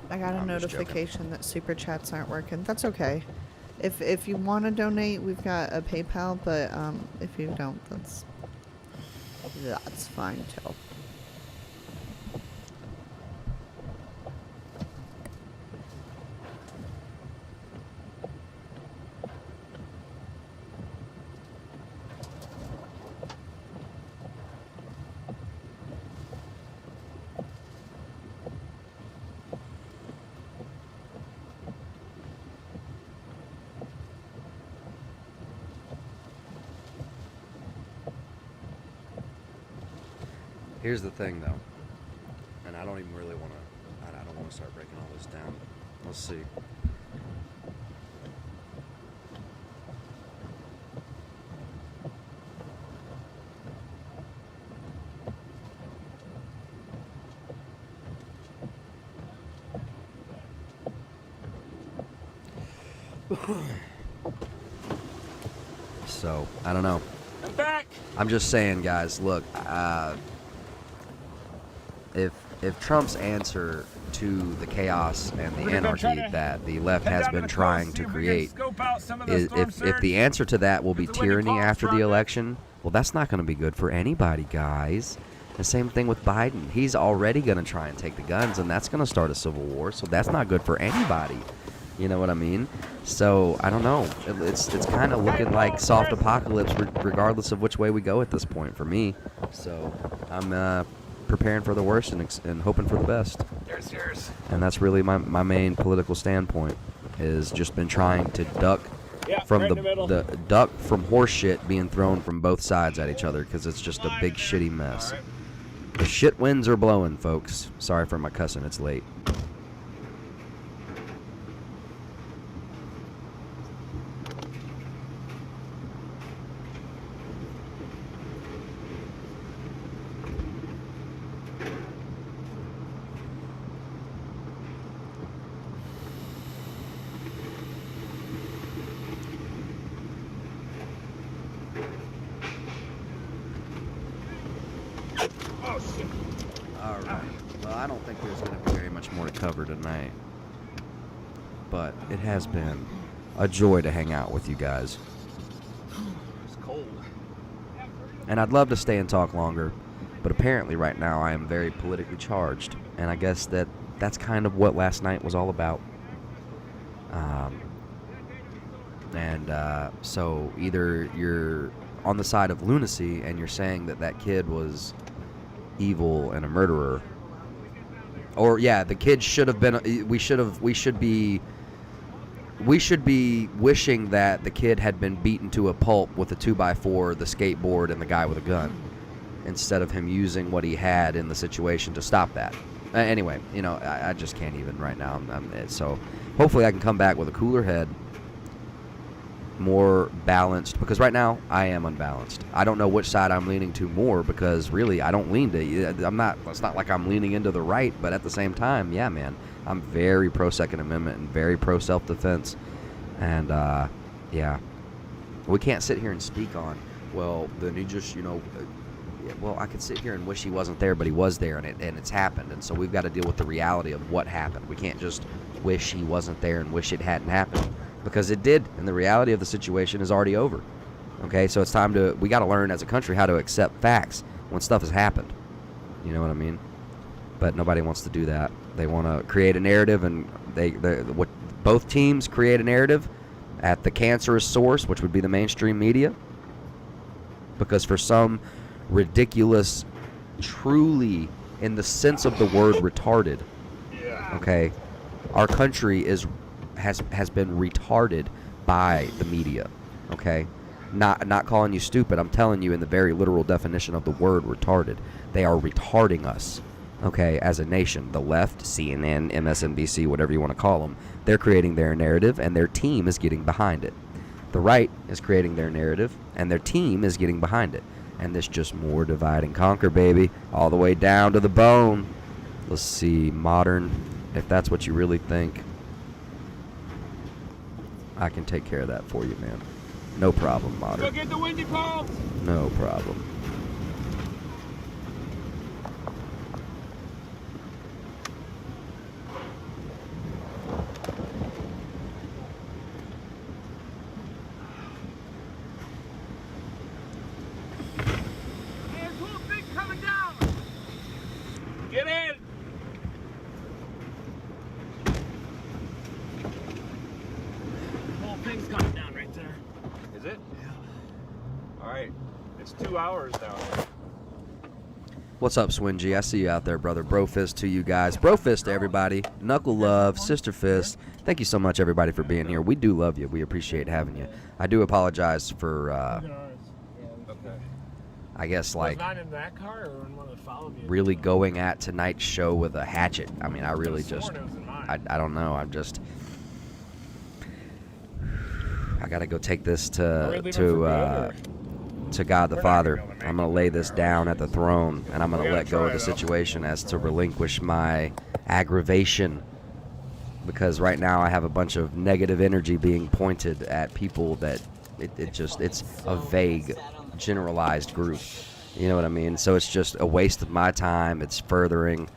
I got a notification that super chats aren't working. That's okay. If you want to donate, we've got a PayPal, but if you don't, that's fine too. Here's the thing, though, and I don't even really want to. I don't want to start breaking all this down. Let's see. So I don't know. I'm back. I'm just saying, guys. Look, if Trump's answer to the chaos and the anarchy that the left has been trying to create, if the answer to that will be tyranny after the election, well, that's not going to be good for anybody, guys. The same thing with Biden. He's already going to try and take the guns, and that's going to start a civil war, so that's not good for anybody. You know what I mean? So, I don't know. It's kind of looking like soft apocalypse regardless of which way we go at this point for me. So, I'm preparing for the worst and hoping for the best. And that's really my main political standpoint, is just been trying to duck from the duck from horse shit being thrown from both sides at each other, because it's just a big shitty mess. The shit winds are blowing, folks. Sorry for my cussing, it's late. Alright, well, I don't think there's going to be very much more to cover tonight, but it has been a joy to hang out with you guys. It's cold. And I'd love to stay and talk longer, but apparently right now I am very politically charged, and I guess that's kind of what last night was all about. So either you're on the side of lunacy and you're saying that kid was evil and a murderer, or the kid should have been, we should be wishing that the kid had been beaten to a pulp with a 2x4, the skateboard, and the guy with a gun, instead of him using what he had in the situation to stop that. Anyway, I just can't even right now. So hopefully I can come back with a cooler head, more balanced, because right now I am unbalanced. I don't know which side I'm leaning to more, because really I don't lean to, it's not like I'm leaning into the right, but at the same time, yeah, man, I'm very pro Second Amendment and very pro self-defense. And we can't sit here and speak on, well, then he just, well, I could sit here and wish he wasn't there, but he was there, and it's happened, and so we've got to deal with the reality of what happened. We can't just wish he wasn't there and wish it hadn't happened, because it did, and the reality of the situation is already over. Okay, so it's time we got to learn as a country how to accept facts when stuff has happened. You know what I mean? But nobody wants to do that. They want to create a narrative, and what both teams create a narrative at the cancerous source, which would be the mainstream media, because for some ridiculous, truly, in the sense of the word, retarded, okay, our country has been retarded by the media, okay? Not calling you stupid. I'm telling you in the very literal definition of the word retarded. They are retarding us, okay, as a nation. The left, CNN, MSNBC, whatever you want to call them, they're creating their narrative, and their team is getting behind it. The right is creating their narrative, and their team is getting behind it. And this just more divide and conquer, baby, all the way down to the bone. Let's see, modern, if that's what you really think, I can take care of that for you, man. No problem, modern. Go get the windy palms. No problem. Get in! The whole thing's coming down right there. Is it? Yeah. All right. It's 2 hours down there. What's up, Swingy? I see you out there, brother. Bro fist to you guys. Bro fist to everybody. Knuckle love. Sister fist. Thank you so much, everybody, for being here. We do love you. We appreciate having you. I do apologize for, I guess, like, Was mine in that car or in one of the follow vehicles? really going at tonight's show with a hatchet. I mean, I really just, I don't know. I'm just, I got to go take this to God the Father. I'm going to lay this down at the throne, and I'm going to let go of the situation as to relinquish my aggravation, because right now I have a bunch of negative energy being pointed at people that it's a vague, generalized group. You know what I mean? So it's just a waste of my time. It's furthering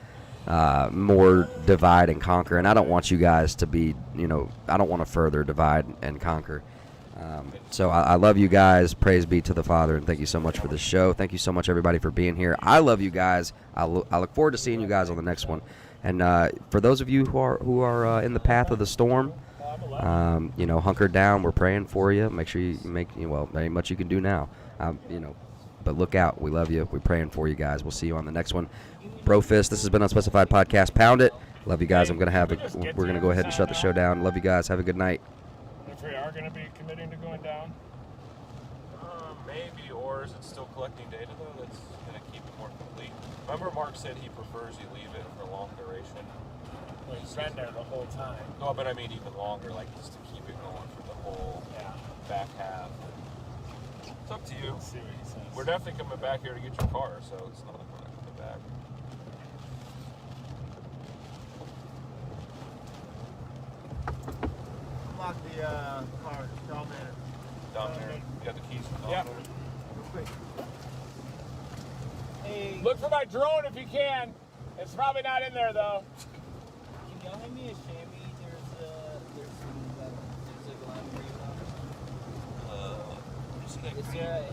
more divide and conquer, and I don't want you guys to be, I don't want to further divide and conquer. So I love you guys. Praise be to the Father, and thank you so much for the show. Thank you so much, everybody, for being here. I love you guys. I look forward to seeing you guys on the next one. And for those of you who are in the path of the storm, hunker down. We're praying for you. Make sure you there ain't much you can do now. But look out. We love you. We're praying for you guys. We'll see you on the next one. Bro Fist, this has been Unspecified Podcast. Pound it. Love you guys. We're going to go ahead and shut the show down. Love you guys. Have a good night. If we are going to be committing to going down? Maybe, or is it still collecting data, though? That's going to keep it more complete. Remember Mark said he prefers you leave it for long duration? Well, he's been there the whole time. No, but I mean even longer, like just to keep it going for the whole back half. It's up to you. Let's see what he says. We're definitely coming back here to get your car, so it's not like we're not coming back. Lock the car down there. Down there. You got the keys from down there? Real quick. Hey. Look for my drone if you can. It's probably not in there, though. Can y'all hand me a chamois? There's a line for you now. Is there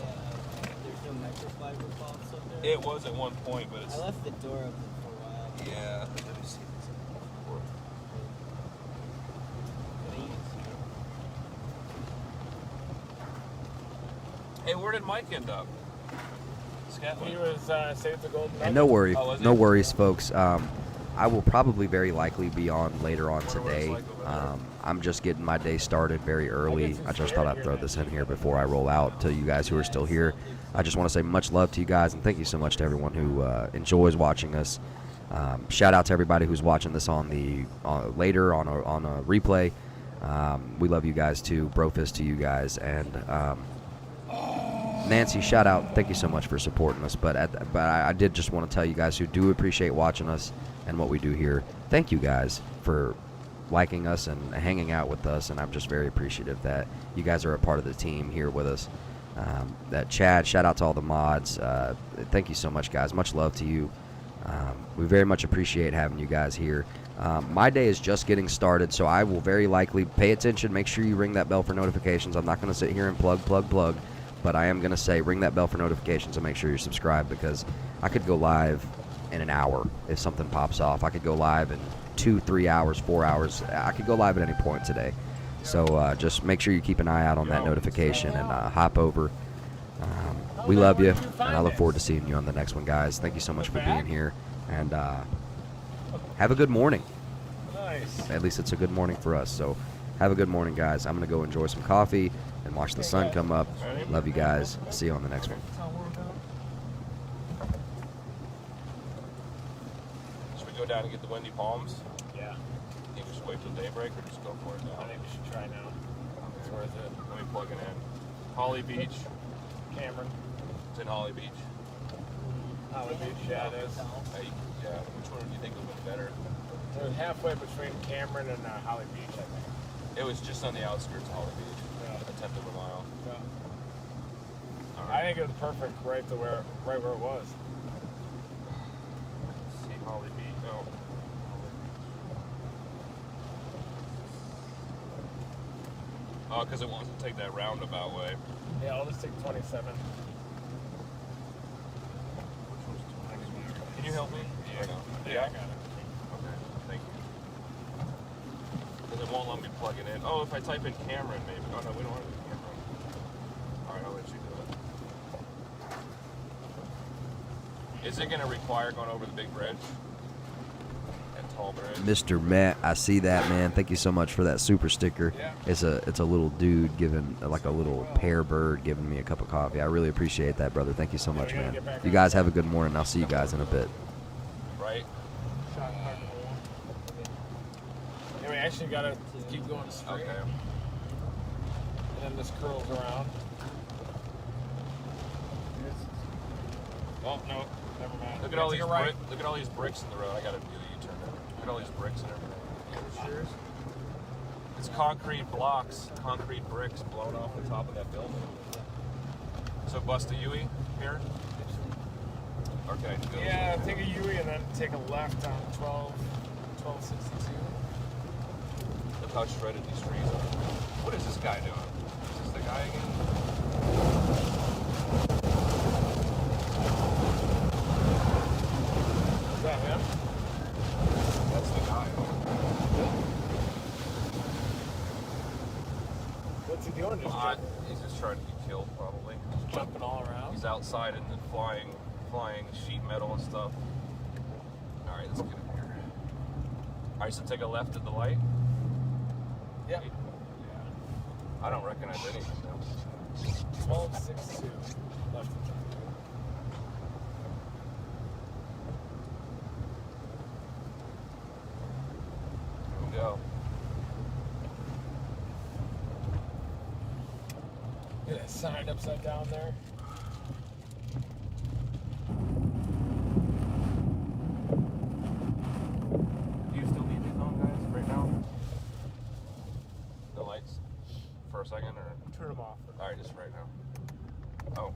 there's no microfiber box up there? It was at one point, but it's... I left the door open for a while. Yeah. Let me see this. Hey, where did Mike end up? He was saved the golden nugget. And no worries, folks. I will probably very likely be on later on today. I'm just getting my day started very early. I just thought I'd throw this in here before I roll out to you guys who are still here. I just want to say much love to you guys, and thank you so much to everyone who enjoys watching us. Shout out to everybody who's watching this on the later on a replay. We love you guys too. Brofist to you guys, and Nancy, shout out. Thank you so much for supporting us. But I did just want to tell you guys who do appreciate watching us and what we do here. Thank you guys for liking us and hanging out with us, and I'm just very appreciative that you guys are a part of the team here with us. That Chad, shout out to all the mods. Thank you so much, guys. Much love to you. We very much appreciate having you guys here. My day is just getting started, so I will very likely pay attention. Make sure you ring that bell for notifications. I'm not going to sit here and plug, but I am going to say ring that bell for notifications and make sure you're subscribed, because I could go live in an hour if something pops off. I could go live in 2, 3 hours, 4 hours. I could go live at any point today. So just make sure you keep an eye out on that notification and hop over. We love you, and I look forward to seeing you on the next one, guys. Thank you so much for being here, and have a good morning. Nice. At least it's a good morning for us, so have a good morning, guys. I'm going to go enjoy some coffee and watch the sun come up. Love you guys. See you on the next one. we go down and get the Windy Palms? Yeah. You just wait till daybreak or just go for it now? I think we should try now. It's worth it. Let me plug it in. Holly Beach. Cameron. It's in Holly Beach. Holly Beach, yeah, it is. Yeah, which one do you think would be better? It was halfway between Cameron and Holly Beach, I think. It was just on the outskirts of Holly Beach. Yeah. A tenth of a mile. Yeah. I think it was perfect right where it was. See Holly Beach. Oh. Oh, because it wants to take that roundabout way. Yeah, I'll just take 27. Can you help me? Yeah, I got it. Okay, thank you. Because it won't let me plug it in. Oh, if I type in Cameron, maybe. Oh, no, we don't want to do Cameron. All right, I'll let you do it. Is it going to require going over the big bridge? And tall bridge? Mr. Matt, I see that, man. Thank you so much for that super sticker. Yeah. It's a little dude giving, like a little pear bird giving me a cup of coffee. I really appreciate that, brother. Thank you so much, man. You guys have a good morning. I'll see you guys in a bit. Right? Yeah, we actually got to keep going straight. Okay. And then this curls around. Oh, no. Never mind. Look at all these look at all these bricks in the road. I gotta do the U-turn now. Look at all these bricks and everything. Cheers. It's concrete blocks, concrete bricks blown off the top of that building. So bust a Yui here? Okay. Go. Yeah, take a Yui and then take a left on 1262. Look how shredded these trees are. What is this guy doing? Is this the guy again? Is that him? That's the guy. What's he doing? He's just trying to get killed, probably. Jumping all around? He's outside in the flying sheet metal and stuff. All right, let's get him here. All right, so take a left at the light. Yep. I don't recognize anything now. 1262. Left. Here we go. Get that sign upside down there. Do you still need these on, guys, right now? The lights? For a second, or? Turn them off. All right, just right now. Oh.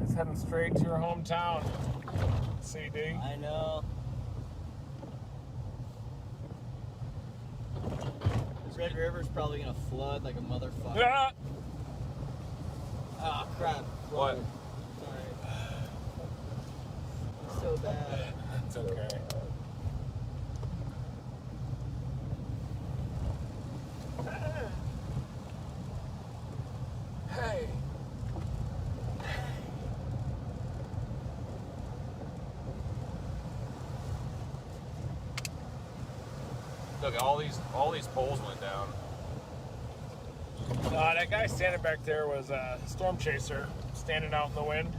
It's heading straight to your hometown, CD. I know. Red River's probably gonna flood like a motherfucker. Yeah. Oh crap. What? Sorry. It's so bad. It's okay. Hey. Look, all these poles went down. That guy standing back there was a storm chaser standing out in the wind.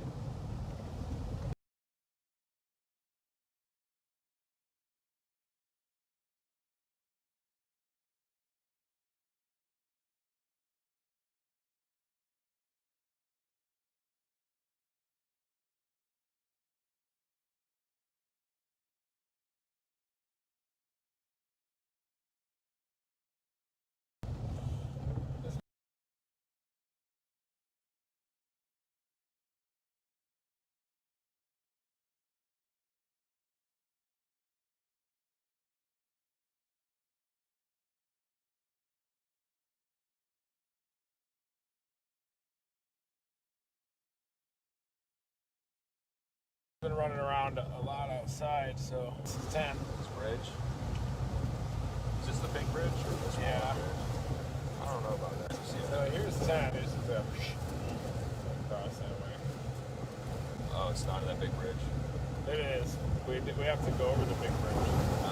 Been running around a lot outside, so this is 10. This bridge. Is this the big bridge or this one? Yeah. I don't know about that. So here's 10. This is the across that way. Oh, it's not that big bridge. It is. We have to go over the big bridge.